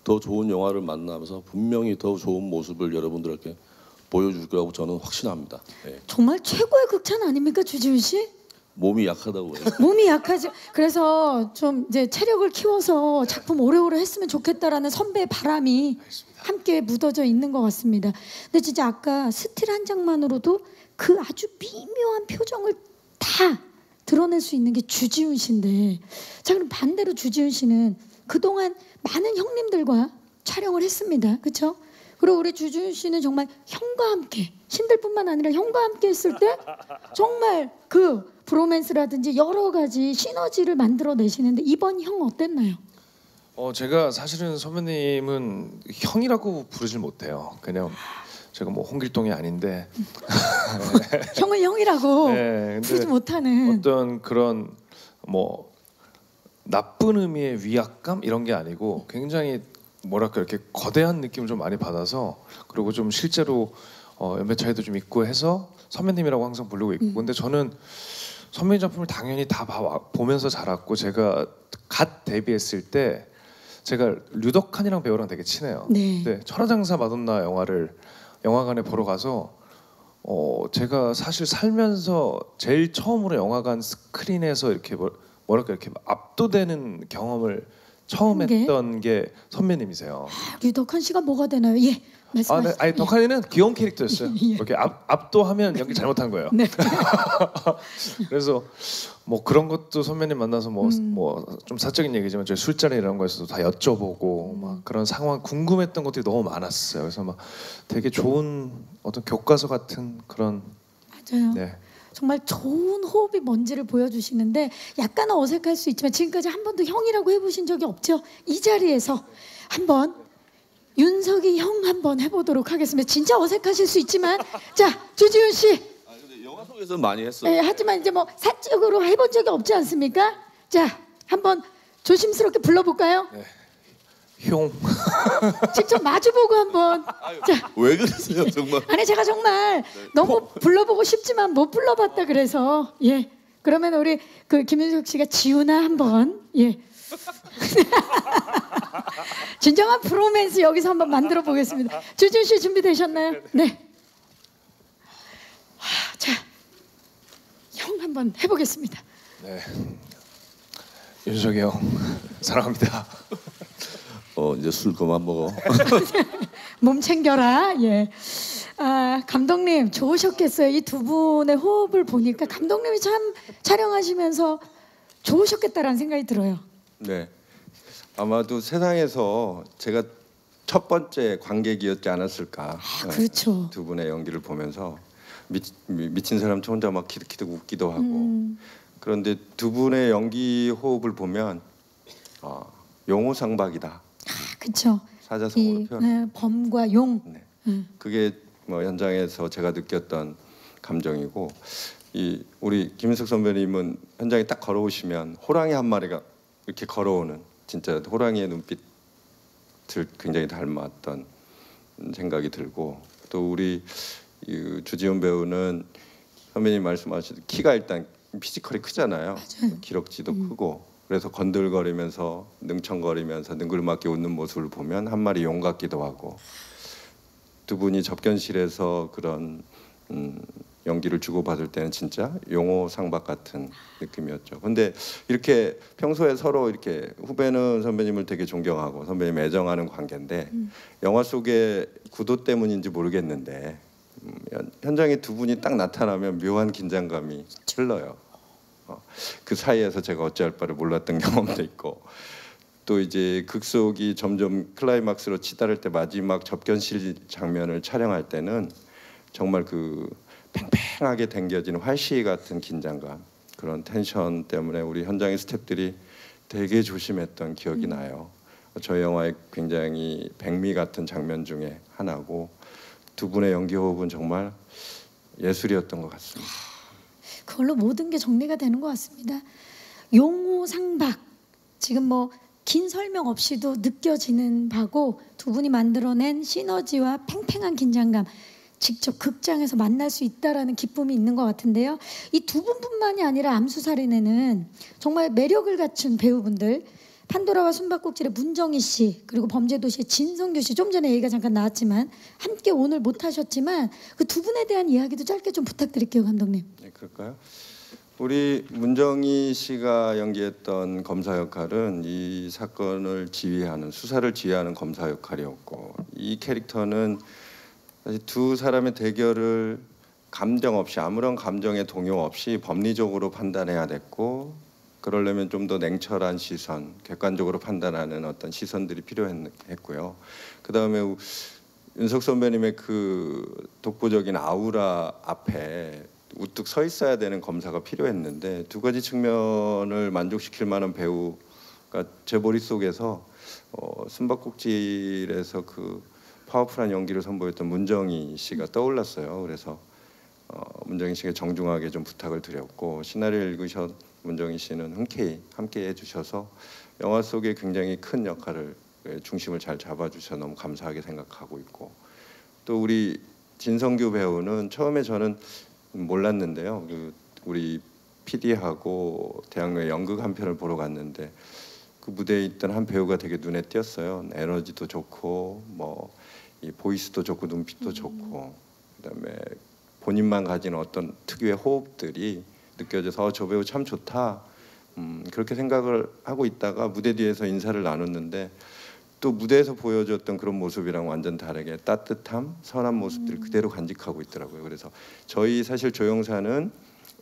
더 좋은 영화를 만나면서 분명히 더 좋은 모습을 여러분들에게 보여줄 거라고 저는 확신합니다. 예. 정말 최고의 극찬 아닙니까 주지훈 씨? 몸이 약하다고 해요. 몸이 약하지. 그래서 좀 이제 체력을 키워서 작품 오래오래 했으면 좋겠다라는 선배의 바람이 함께 묻어져 있는 것 같습니다. 근데 진짜 아까 스틸 한 장만으로도 그 아주 미묘한 표정을 다 드러낼 수 있는 게 주지훈 씨인데, 자 그럼 반대로 주지훈 씨는 그동안 많은 형님들과 촬영을 했습니다. 그렇죠? 그리고 우리 주지훈 씨는 정말 형과 함께 신들뿐만 아니라 형과 함께 했을 때 정말 그 브로맨스라든지 여러 가지 시너지를 만들어내시는데 이번 형 어땠나요? 제가 사실은 선배님은 형이라고 부르질 못해요. 그냥 제가 뭐 홍길동이 아닌데 형을 형이라고 네, 근데 부르지 못하는. 어떤 그런 뭐 나쁜 의미의 위압감 이런 게 아니고 굉장히 뭐랄까 이렇게 거대한 느낌을 좀 많이 받아서 그리고 좀 실제로 연배 차이도 좀 있고 해서 선배님이라고 항상 부르고 있고 근데 저는 선배님 작품을 당연히 다 보면서 자랐고 제가 갓 데뷔했을 때 제가 류덕한이랑 배우랑 되게 친해요. 네. 근데 천하장사 마돈나 영화를 영화관에 보러 가서 제가 사실 살면서 제일 처음으로 영화관 스크린에서 이렇게 뭐랄까 이렇게 압도되는 경험을 처음 한 게? 했던 게 선배님이세요. 우리 덕한 씨가 뭐가 되나요? 예, 말씀하세요. 아니 덕한이는 귀여운 캐릭터였어요. 예. 이렇게 압도하면 연기 잘못한 거예요. 네. 그래서 뭐 그런 것도 선배님 만나서 뭐 좀 사적인 얘기지만 저희 술자리 이런 거에서도 다 여쭤보고 막 그런 상황 궁금했던 것들이 너무 많았어요. 그래서 막 되게 좋은 어떤 교과서 같은 그런 맞아요. 네. 정말 좋은 호흡이 뭔지를 보여주시는데 약간 어색할 수 있지만 지금까지 한 번도 형이라고 해보신 적이 없죠? 이 자리에서 한번 윤석이 형 한번 해보도록 하겠습니다. 진짜 어색하실 수 있지만 자 주지훈 씨. 아, 근데 영화 속에서 많이 했어요. 네, 하지만 이제 뭐 사적으로 해본 적이 없지 않습니까? 자 한번 조심스럽게 불러볼까요? 네. 형. 직접 마주보고 한번. 자. 왜 그러세요, 정말? 아니 제가 정말 너무 불러보고 싶지만 못 불러봤다 그래서 예 그러면 우리 그 김윤석 씨가 지훈아 한번 예 진정한 프로맨스 여기서 한번 만들어 보겠습니다. 주준 씨 준비되셨나요? 네. 자, 형 한번 해보겠습니다. 네. 윤석이 형 사랑합니다. 이제 술 그만 먹어. 몸 챙겨라. 예. 아, 감독님 좋으셨겠어요. 이 두 분의 호흡을 보니까 감독님이 참 촬영하시면서 좋으셨겠다라는 생각이 들어요. 네. 아마도 세상에서 제가 첫 번째 관객이었지 않았을까. 그렇죠. 두 분의 연기를 보면서 미친 사람처럼 혼자 막 키득키득 웃기도 하고. 그런데 두 분의 연기 호흡을 보면 용호상박이다. 그렇죠. 사자성어로 표현. 네, 범과 용. 네. 그게 뭐 현장에서 제가 느꼈던 감정이고 우리 김인석 선배님은 현장에 딱 걸어오시면 호랑이 한 마리가 이렇게 걸어오는 진짜 호랑이의 눈빛을 굉장히 닮았던 생각이 들고 또 우리 주지훈 배우는 선배님 말씀하신 키가 일단 피지컬이 크잖아요. 맞아요. 기럭지도 크고 그래서 건들거리면서 능청거리면서 능글맞게 웃는 모습을 보면 한 마리 용 같기도 하고 두 분이 접견실에서 그런 연기를 주고받을 때는 진짜 용호상박 같은 느낌이었죠. 근데 이렇게 평소에 서로 이렇게 후배는 선배님을 되게 존경하고 선배님 애정하는 관계인데 영화 속의 구도 때문인지 모르겠는데 현장에 두 분이 딱 나타나면 묘한 긴장감이 흘러요. 그 사이에서 제가 어찌할 바를 몰랐던 경험도 있고 또 이제 극속이 점점 클라이막스로 치달을 때 마지막 접견실 장면을 촬영할 때는 정말 그 팽팽하게 당겨지는 활시 같은 긴장감 그런 텐션 때문에 우리 현장의 스태프들이 되게 조심했던 기억이 나요. 저희 영화의 굉장히 백미 같은 장면 중에 하나고 두 분의 연기 호흡은 정말 예술이었던 것 같습니다. 그걸로 모든 게 정리가 되는 것 같습니다. 용호상박 지금 뭐 긴 설명 없이도 느껴지는 바고 두 분이 만들어낸 시너지와 팽팽한 긴장감 직접 극장에서 만날 수 있다라는 기쁨이 있는 것 같은데요. 이 두 분뿐만이 아니라 암수살인에는 정말 매력을 갖춘 배우분들 판도라와 숨바꼭질의 문정희 씨 그리고 범죄도시의 진성규 씨 좀 전에 얘기가 잠깐 나왔지만 함께 오늘 못하셨지만 그 두 분에 대한 이야기도 짧게 좀 부탁드릴게요, 감독님. 네, 그럴까요? 우리 문정희 씨가 연기했던 검사 역할은 이 사건을 지휘하는 수사를 지휘하는 검사 역할이었고 이 캐릭터는 사실 두 사람의 대결을 감정 없이 아무런 감정의 동요 없이 법리적으로 판단해야 됐고 그러려면 좀 더 냉철한 시선, 객관적으로 판단하는 어떤 시선들이 필요했고요. 그다음에 윤석 선배님의 그 독보적인 아우라 앞에 우뚝 서 있어야 되는 검사가 필요했는데 두 가지 측면을 만족시킬 만한 배우가 제 머릿속에서 숨바꼭질에서 그 파워풀한 연기를 선보였던 문정희 씨가 떠올랐어요. 그래서 문정희 씨가 정중하게 좀 부탁을 드렸고 시나리오를 읽으신 문정희 씨는 흔쾌히 함께 해주셔서 영화 속에 굉장히 큰 역할을 중심을 잘 잡아주셔서 너무 감사하게 생각하고 있고 또 우리 진성규 배우는 처음에 저는 몰랐는데요. 우리 PD하고 대학로에 연극 한 편을 보러 갔는데 그 무대에 있던 한 배우가 되게 눈에 띄었어요. 에너지도 좋고 뭐 이 보이스도 좋고 눈빛도 좋고 그다음에 본인만 가진 어떤 특유의 호흡들이 느껴져서 저 배우 참 좋다. 그렇게 생각을 하고 있다가 무대 뒤에서 인사를 나눴는데 또 무대에서 보여줬던 그런 모습이랑 완전 다르게 따뜻함, 선한 모습들 그대로 간직하고 있더라고요. 그래서 저희 사실 조영사는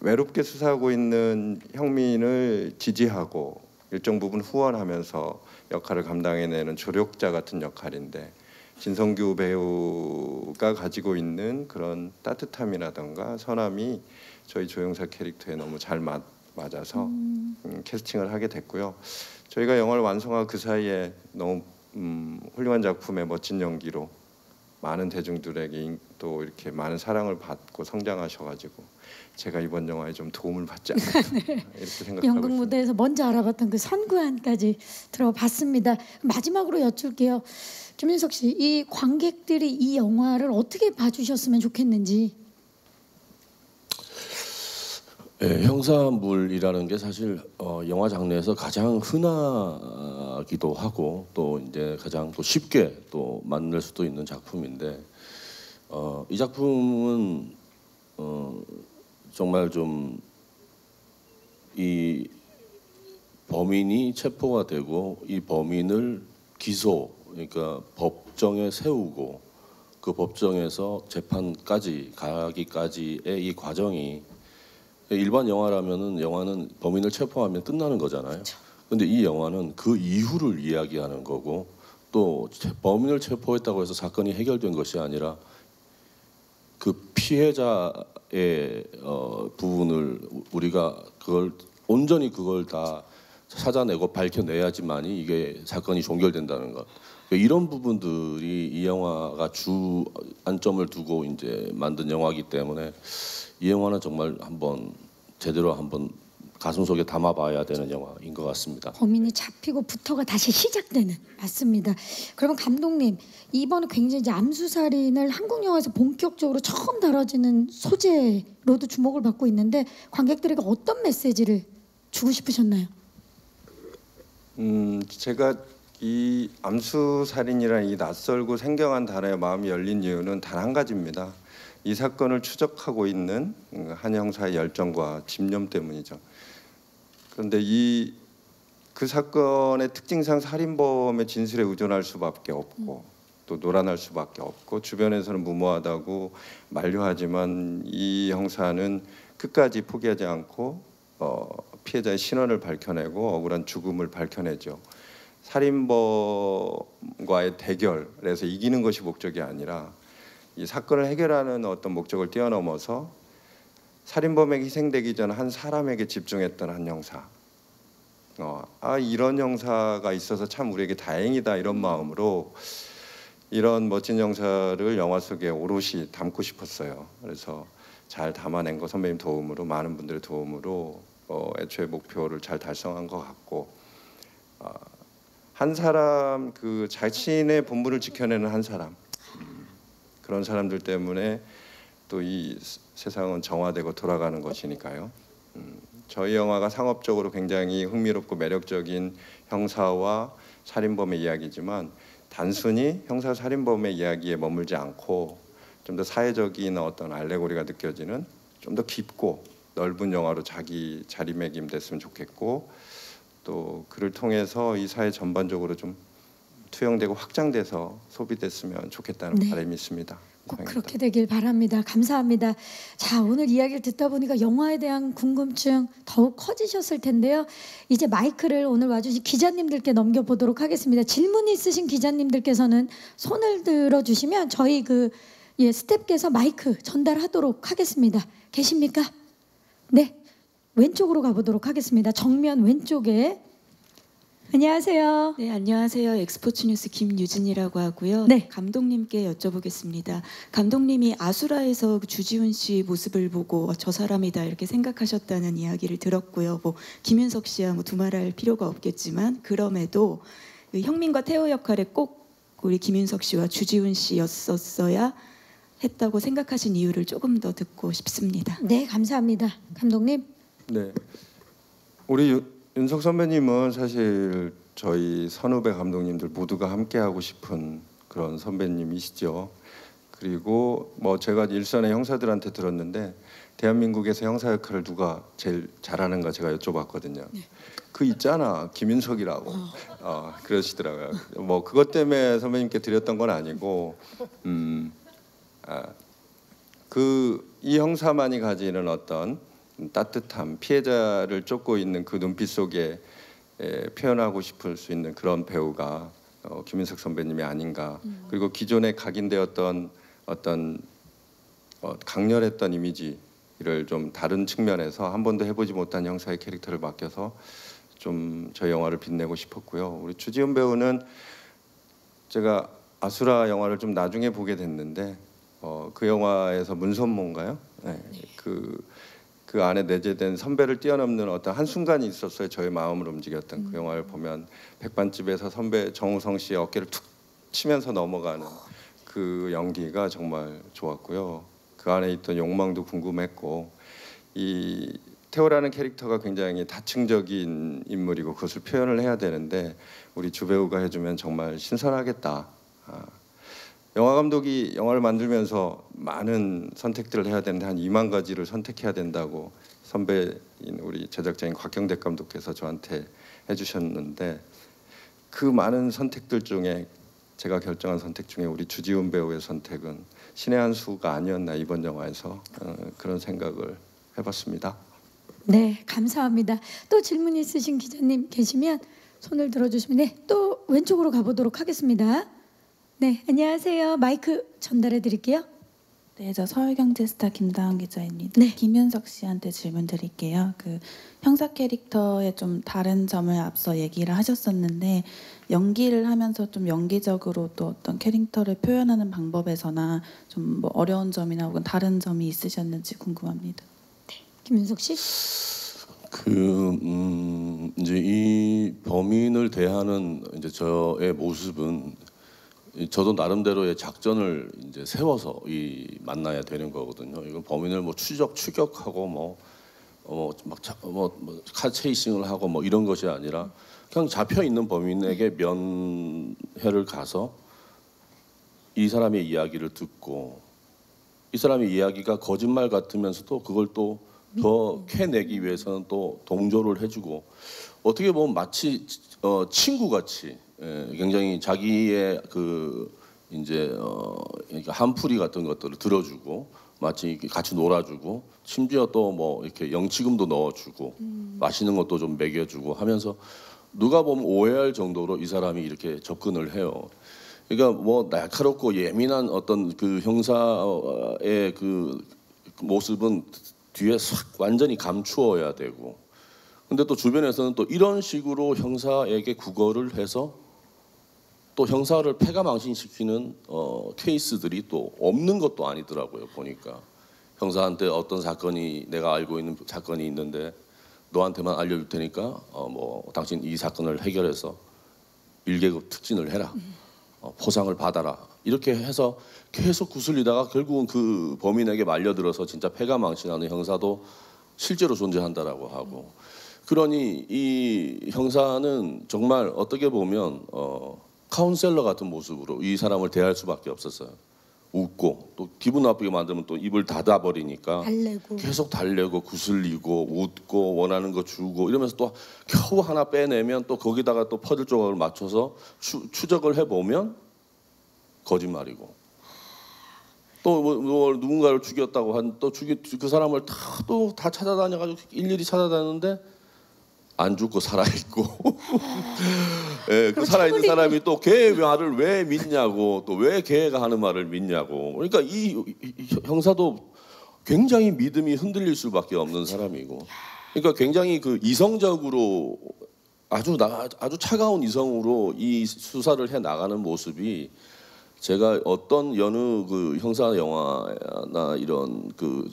외롭게 수사하고 있는 형민을 지지하고 일정 부분 후원하면서 역할을 감당해내는 조력자 같은 역할인데 진성규 배우가 가지고 있는 그런 따뜻함이라던가 선함이 저희 조영사 캐릭터에 너무 잘 맞아서 캐스팅을 하게 됐고요. 저희가 영화를 완성하고 그 사이에 너무 훌륭한 작품의 멋진 연기로 많은 대중들에게 또 이렇게 많은 사랑을 받고 성장하셔가지고 제가 이번 영화에 좀 도움을 받지 않을까 이렇게 생각하고 연극 있습니다. 무대에서 먼저 알아봤던 그 선구안까지 들어봤습니다. 마지막으로 여쭐게요. 김윤석 씨, 이 관객들이 이 영화를 어떻게 봐주셨으면 좋겠는지. 네, 형사물이라는 게 사실 영화 장르에서 가장 흔하기도 하고 또 이제 가장 또 쉽게 또 만들 수도 있는 작품인데 이 작품은 정말 좀 이 범인이 체포가 되고 이 범인을 기소 그러니까 법정에 세우고 그 법정에서 재판까지 가기까지의 이 과정이 일반 영화라면은 영화는 범인을 체포하면 끝나는 거잖아요. 근데 이 영화는 그 이후를 이야기하는 거고 또 범인을 체포했다고 해서 사건이 해결된 것이 아니라 그 피해자의 부분을 우리가 그걸 온전히 그걸 다 찾아내고 밝혀내야지만이 이게 사건이 종결된다는 것. 이런 부분들이 이 영화가 주 안점을 두고 이제 만든 영화이기 때문에 이 영화는 정말 한번 제대로 한번 가슴속에 담아봐야 되는 영화인 것 같습니다. 범인이 잡히고부터가 다시 시작되는 맞습니다. 그러면 감독님 이번에 굉장히 이제 암수살인을 한국 영화에서 본격적으로 처음 다뤄지는 소재로도 주목을 받고 있는데 관객들에게 어떤 메시지를 주고 싶으셨나요? 제가 이 암수살인이라는 이 낯설고 생경한 단어에 마음이 열린 이유는 단 한 가지입니다. 이 사건을 추적하고 있는 한 형사의 열정과 집념 때문이죠. 그런데 그 사건의 특징상 살인범의 진술에 의존할 수밖에 없고 또 노란할 수밖에 없고 주변에서는 무모하다고 만류하지만 이 형사는 끝까지 포기하지 않고 피해자의 신원을 밝혀내고 억울한 죽음을 밝혀내죠. 살인범과의 대결에서 이기는 것이 목적이 아니라 이 사건을 해결하는 어떤 목적을 뛰어넘어서 살인범에게 희생되기 전 한 사람에게 집중했던 한 형사. 이런 형사가 있어서 참 우리에게 다행이다 이런 마음으로 이런 멋진 형사를 영화 속에 오롯이 담고 싶었어요. 그래서 잘 담아낸 거 선배님 도움으로 많은 분들의 도움으로 애초에 목표를 잘 달성한 것 같고 한 사람 그 자신의 본분을 지켜내는 한 사람 그런 사람들 때문에 또 이 세상은 정화되고 돌아가는 것이니까요. 저희 영화가 상업적으로 굉장히 흥미롭고 매력적인 형사와 살인범의 이야기지만 단순히 형사 살인범의 이야기에 머물지 않고 좀 더 사회적인 어떤 알레고리가 느껴지는 좀 더 깊고 넓은 영화로 자기 자리매김됐으면 좋겠고 또 그를 통해서 이 사회 전반적으로 좀 투영되고 확장돼서 소비됐으면 좋겠다는 바람이 있습니다. 꼭 이상입니다. 그렇게 되길 바랍니다. 감사합니다. 자, 오늘 이야기를 듣다 보니까 영화에 대한 궁금증 더욱 커지셨을 텐데요. 이제 마이크를 오늘 와주신 기자님들께 넘겨보도록 하겠습니다. 질문 있으신 기자님들께서는 손을 들어주시면 저희 스태프께서 마이크 전달하도록 하겠습니다. 계십니까? 네, 왼쪽으로 가보도록 하겠습니다. 정면 왼쪽에. 안녕하세요. 네, 안녕하세요. 엑스포츠 뉴스 김유진이라고 하고요. 네. 감독님께 여쭤보겠습니다. 감독님이 아수라에서 주지훈 씨 모습을 보고 저 사람이다 이렇게 생각하셨다는 이야기를 들었고요. 김윤석 씨야 두말할 필요가 없겠지만 그럼에도 형민과 태호 역할에 꼭 우리 김윤석 씨와 주지훈 씨였었어야 했다고 생각하신 이유를 조금 더 듣고 싶습니다. 네, 감사합니다. 감독님. 네, 우리 윤석 선배님은 사실 저희 선후배 감독님들 모두가 함께하고 싶은 그런 선배님이시죠. 그리고 뭐 제가 일선의 형사들한테 들었는데 대한민국에서 형사 역할을 누가 제일 잘하는가 제가 여쭤봤거든요. 그 있잖아 김윤석이라고 그러시더라고요. 뭐 그것 때문에 선배님께 드렸던 건 아니고 이 형사만이 가지는 어떤 따뜻함, 피해자를 쫓고 있는 그 눈빛 속에 표현하고 싶을 수 있는 그런 배우가 김윤석 선배님이 아닌가. 그리고 기존에 각인되었던 어떤 강렬했던 이미지를 좀 다른 측면에서 한 번도 해보지 못한 형사의 캐릭터를 맡겨서 좀 저희 영화를 빛내고 싶었고요. 우리 주지훈 배우는 제가 아수라 영화를 좀 나중에 보게 됐는데 그 영화에서 문선모인가요? 네. 그 안에 내재된 선배를 뛰어넘는 어떤 한순간이 있었어요. 저의 마음을 움직였던 그 영화를 보면 백반집에서 선배 정우성 씨의 어깨를 툭 치면서 넘어가는 그 연기가 정말 좋았고요. 그 안에 있던 욕망도 궁금했고 이 태호라는 캐릭터가 굉장히 다층적인 인물이고 그것을 표현을 해야 되는데 우리 주배우가 해주면 정말 신선하겠다. 영화 감독이 영화를 만들면서 많은 선택들을 해야 되는데 한 2만 가지를 선택해야 된다고 선배인 우리 제작자인 곽경택 감독께서 저한테 해주셨는데 그 많은 선택들 중에 제가 결정한 선택 중에 우리 주지훈 배우의 선택은 신의 한 수가 아니었나 이번 영화에서 그런 생각을 해봤습니다. 네, 감사합니다. 또 질문 있으신 기자님 계시면 손을 들어주시면 또 왼쪽으로 가보도록 하겠습니다. 네, 안녕하세요. 마이크 전달해 드릴게요. 네, 저 서울경제스타 김다은 기자입니다. 네. 김윤석 씨한테 질문 드릴게요. 그 형사 캐릭터의 좀 다른 점을 앞서 얘기를 하셨었는데 연기를 하면서 좀 연기적으로 또 어떤 캐릭터를 표현하는 방법에서나 좀 뭐 어려운 점이나 혹은 다른 점이 있으셨는지 궁금합니다. 김윤석 씨. 이제 이 범인을 대하는 이제 저의 모습은 저도 나름대로의 작전을 이제 세워서 만나야 되는 거거든요. 이건 범인을 뭐 추격하고 카체이싱을 하고 뭐 이런 것이 아니라 그냥 잡혀 있는 범인에게 면회를 가서 이 사람의 이야기를 듣고 이 사람의 이야기가 거짓말 같으면서도 그걸 또 더 캐내기 위해서는 또 동조를 해주고 어떻게 보면 마치 친구같이 굉장히 자기의 이제 한풀이 같은 것들을 들어주고 마치 같이 놀아주고 심지어 또 뭐 이렇게 영치금도 넣어주고 맛있는 것도 좀 먹여주고 하면서 누가 보면 오해할 정도로 이 사람이 이렇게 접근을 해요. 그러니까 뭐 날카롭고 예민한 어떤 그 형사의 그 모습은 뒤에 싹 완전히 감추어야 되고 근데 또 주변에서는 또 이런 식으로 형사에게 구걸을 해서 또 형사를 패가망신시키는 케이스들이 또 없는 것도 아니더라고요. 보니까 형사한테 어떤 사건이 내가 알고 있는 사건이 있는데 너한테만 알려줄 테니까 뭐 당신 이 사건을 해결해서 1계급 특진을 해라. 포상을 받아라. 이렇게 해서 계속 구슬리다가 결국은 그 범인에게 말려들어서 진짜 패가망신하는 형사도 실제로 존재한다라고 하고 그러니 이 형사는 정말 어떻게 보면 카운셀러 같은 모습으로 이 사람을 대할 수밖에 없었어요. 웃고 또 기분 나쁘게 만들면 또 입을 닫아버리니까 달래고 계속 달래고 구슬리고 웃고 원하는 거 주고 이러면서 또 겨우 하나 빼내면 또 거기다가 또 퍼즐 조각을 맞춰서 추적을 해보면 거짓말이고 또 뭐 누군가를 죽였다고 한 또 그 사람을 다 찾아다녀가지고 일일이 찾아다녔는데 안 죽고 살아있고 예, 그 살아있는 사람이 또 걔의 말을 왜 믿냐고 또 왜 걔가 하는 말을 믿냐고 그러니까 이 형사도 굉장히 믿음이 흔들릴 수밖에 없는 사람이고 그러니까 굉장히 그 이성적으로 아주 차가운 이성으로 이 수사를 해 나가는 모습이 제가 어떤 여느 그 형사 영화나 이런 그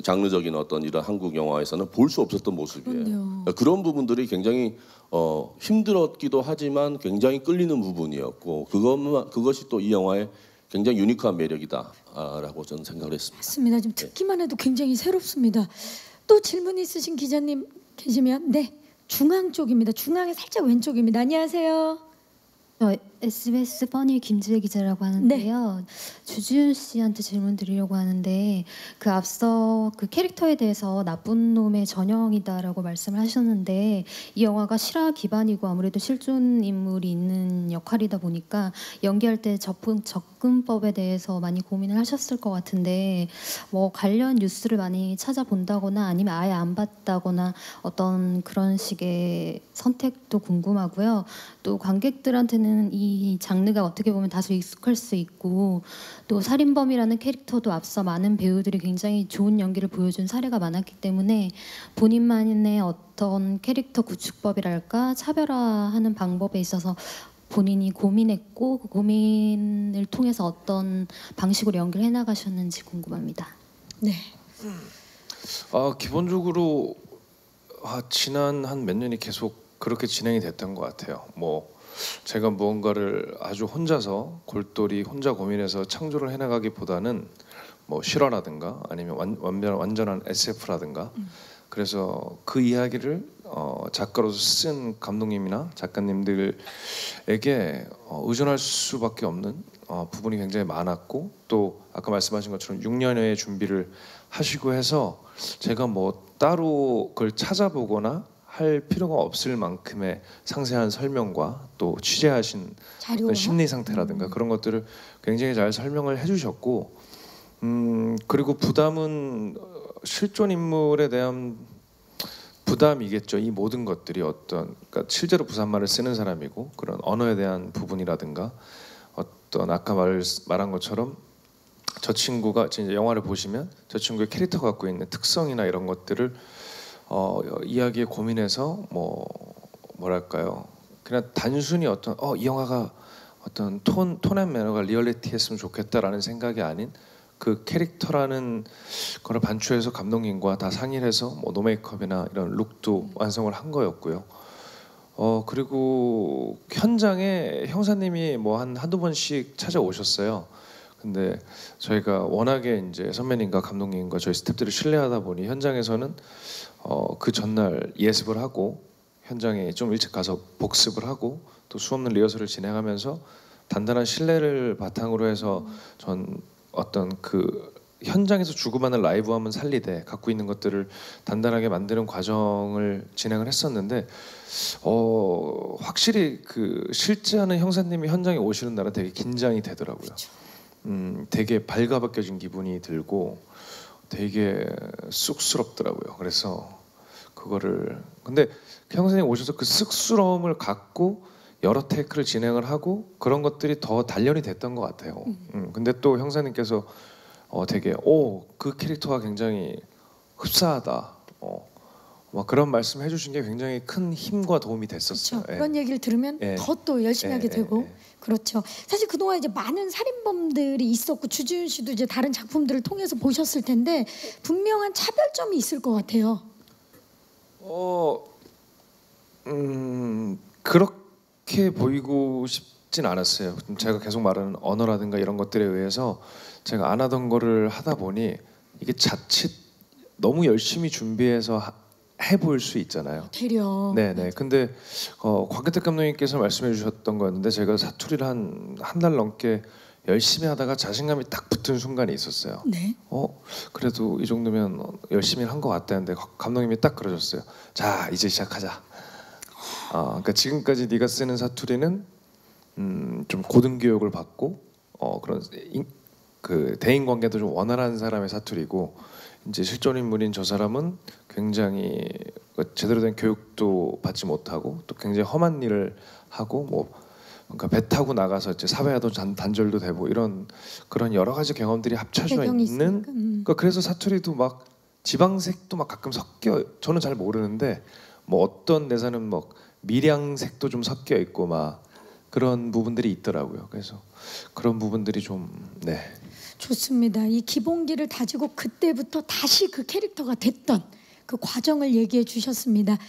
장르적인 어떤 이런 한국 영화에서는 볼 수 없었던 모습이에요. 그럼요. 그런 부분들이 굉장히 힘들었기도 하지만 굉장히 끌리는 부분이었고 그것이 또 이 영화의 굉장히 유니크한 매력이다라고 저는 생각을 했습니다. 맞습니다. 좀 듣기만 해도 굉장히 새롭습니다. 또 질문 있으신 기자님 계시면 중앙 쪽입니다. 중앙의 살짝 왼쪽입니다. 안녕하세요. 저 SBS 퍼니 김지혜 기자라고 하는데요. 주지훈 씨한테 질문 드리려고 하는데 그 앞서 그 캐릭터에 대해서 나쁜 놈의 전형이다라고 말씀을 하셨는데 이 영화가 실화 기반이고 아무래도 실존 인물이 있는 역할이다 보니까 연기할 때 접근법에 대해서 많이 고민을 하셨을 것 같은데 뭐 관련 뉴스를 많이 찾아본다거나 아니면 아예 안 봤다거나 어떤 그런 식의 선택도 궁금하고요. 또 관객들한테는 이 장르가 어떻게 보면 다소 익숙할 수 있고 또 살인범이라는 캐릭터도 앞서 많은 배우들이 굉장히 좋은 연기를 보여준 사례가 많았기 때문에 본인만의 어떤 캐릭터 구축법이랄까 차별화하는 방법에 있어서 본인이 고민했고 그 고민을 통해서 어떤 방식으로 연기를 해나가셨는지 궁금합니다. 네. 기본적으로 지난 한 몇 년이 계속 그렇게 진행이 됐던 것 같아요. 뭐 제가 무언가를 아주 혼자서 골똘히 혼자 고민해서 창조를 해나가기보다는 뭐 실화라든가 아니면 완전한 SF라든가 그래서 그 이야기를 작가로서 쓴 감독님이나 작가님들에게 의존할 수밖에 없는 부분이 굉장히 많았고 또 아까 말씀하신 것처럼 6년의 준비를 하시고 해서 제가 뭐 따로 그걸 찾아보거나 할 필요가 없을 만큼의 상세한 설명과 또 취재하신 자료와? 심리 상태라든가 그런 것들을 굉장히 잘 설명을 해주셨고 그리고 부담은 실존 인물에 대한 부담이겠죠. 이 모든 것들이 그러니까 실제로 부산말을 쓰는 사람이고 그런 언어에 대한 부분이라든가 어떤 아까 말한 것처럼 저 친구가 진짜 영화를 보시면 저 친구의 캐릭터가 갖고 있는 특성이나 이런 것들을 이야기에 고민해서 뭐랄까요? 그냥 단순히 이 영화가 어떤 톤앤 매너가 리얼리티했으면 좋겠다라는 생각이 아닌 그 캐릭터라는 거를 반추해서 감독님과 다 상의를 해서 뭐 노메이크업이나 이런 룩도 완성을 한 거였고요. 그리고 현장에 형사님이 뭐 한두 번씩 찾아오셨어요. 근데 저희가 워낙에 이제 선배님과 감독님과 저희 스태프들을 신뢰하다 보니 현장에서는 그 전날 예습을 하고 현장에 좀 일찍 가서 복습을 하고 또 수없는 리허설을 진행하면서 단단한 신뢰를 바탕으로 해서 전 어떤 그 현장에서 주고받는 라이브함은 살리되 갖고 있는 것들을 단단하게 만드는 과정을 진행을 했었는데 확실히 그 실제 하는 형사님이 현장에 오시는 날은 되게 긴장이 되더라고요. 되게 발가벗겨진 기분이 들고 되게 쑥스럽더라고요. 그래서 그거를 근데 형사님 오셔서 그 쑥스러움을 갖고 여러 테이크를 진행을 하고 그런 것들이 더 단련이 됐던 것 같아요. 근데 또 형사님께서 되게 그 캐릭터가 굉장히 흡사하다. 막 그런 말씀 해주신 게 굉장히 큰 힘과 도움이 됐었어요. 그렇죠. 그런 얘기를 들으면 더 또 열심히 하게 되고 그렇죠. 사실 그동안 이제 많은 살인범들이 있었고 주지훈 씨도 이제 다른 작품들을 통해서 보셨을 텐데 분명한 차별점이 있을 것 같아요. 그렇게 보이고 싶진 않았어요. 제가 계속 말하는 언어라든가 이런 것들에 의해서 제가 안 하던 거를 하다 보니 이게 자칫 너무 열심히 준비해서 해 보일 수 있잖아요. 되려. 네네. 근데 곽규택 감독님께서 말씀해 주셨던 거였는데 제가 사투리를 한 달 넘게 열심히 하다가 자신감이 딱 붙은 순간이 있었어요. 네. 그래도 이 정도면 열심히 한 것 같다는데 감독님이 딱 그러셨어요. 자 이제 시작하자. 그러니까 지금까지 네가 쓰는 사투리는 좀 고등 교육을 받고 그런 그 대인 관계도 좀 원활한 사람의 사투리고 이제 실존 인물인 저 사람은 굉장히 제대로 된 교육도 받지 못하고 또 굉장히 험한 일을 하고 뭐 그러니까 배 타고 나가서 이제 사회와도 단절도 되고 이런 그런 여러 가지 경험들이 합쳐져 있는 그러니까 그래서 사투리도 막 지방색도 막 가끔 섞여 저는 잘 모르는데 뭐 어떤 대사는 뭐 밀양색도 좀 섞여 있고 막 그런 부분들이 있더라고요. 그래서 그런 부분들이 좀 좋습니다. 이 기본기를 다지고 그때부터 다시 그 캐릭터가 됐던 그 과정을 얘기해 주셨습니다.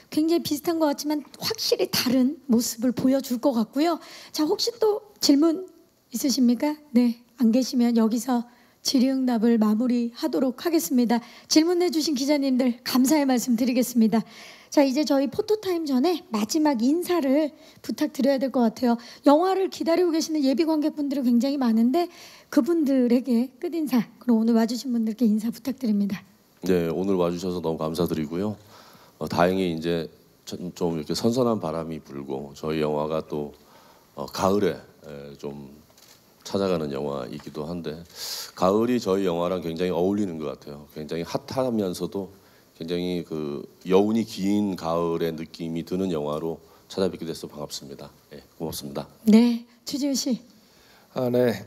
굉장히 비슷한 것 같지만 확실히 다른 모습을 보여줄 것 같고요. 자, 혹시 또 질문 있으십니까? 네, 안 계시면 여기서 질의응답을 마무리하도록 하겠습니다. 질문해 주신 기자님들 감사의 말씀 드리겠습니다. 자, 이제 저희 포토타임 전에 마지막 인사를 부탁드려야 될 것 같아요. 영화를 기다리고 계시는 예비 관객분들이 굉장히 많은데 그분들에게 끝인사, 그럼 오늘 와주신 분들께 인사 부탁드립니다. 네, 오늘 와주셔서 너무 감사드리고요. 다행히 이제 좀 이렇게 선선한 바람이 불고 저희 영화가 또 가을에 좀 찾아가는 영화이기도 한데 가을이 저희 영화랑 굉장히 어울리는 것 같아요. 굉장히 핫하면서도 굉장히 그 여운이 긴 가을의 느낌이 드는 영화로 찾아뵙게 돼서 반갑습니다. 네, 고맙습니다. 네, 주지훈 씨. 네.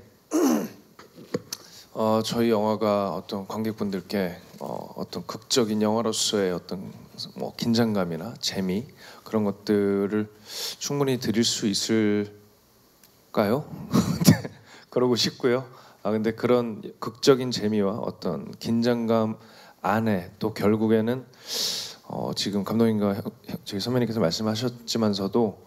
저희 영화가 어떤 관객분들께 어떤 극적인 영화로서의 어떤 뭐 긴장감이나 재미 그런 것들을 충분히 드릴 수 있을까요? 네, 그러고 싶고요. 근데 그런 극적인 재미와 어떤 긴장감 안에 또 결국에는 지금 감독님과 저희 선배님께서 말씀하셨지만서도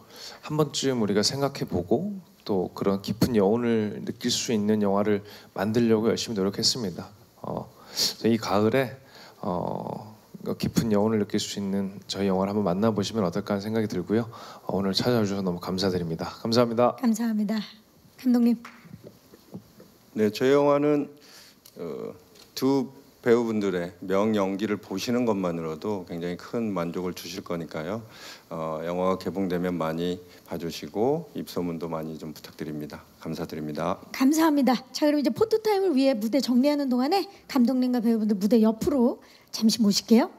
한 번쯤 우리가 생각해보고 또 그런 깊은 여운을 느낄 수 있는 영화를 만들려고 열심히 노력했습니다. 이 가을에 깊은 여운을 느낄 수 있는 저희 영화를 한번 만나보시면 어떨까 하는 생각이 들고요. 오늘 찾아와 주셔서 너무 감사드립니다. 감사합니다. 감사합니다. 감독님. 네, 저희 영화는 두 배우분들의 명연기를 보시는 것만으로도 굉장히 큰 만족을 주실 거니까요. 영화가 개봉되면 많이 봐주시고 입소문도 많이 좀 부탁드립니다. 감사드립니다. 감사합니다. 자, 그럼 이제 포토타임을 위해 무대 정리하는 동안에 감독님과 배우분들 무대 옆으로 잠시 모실게요.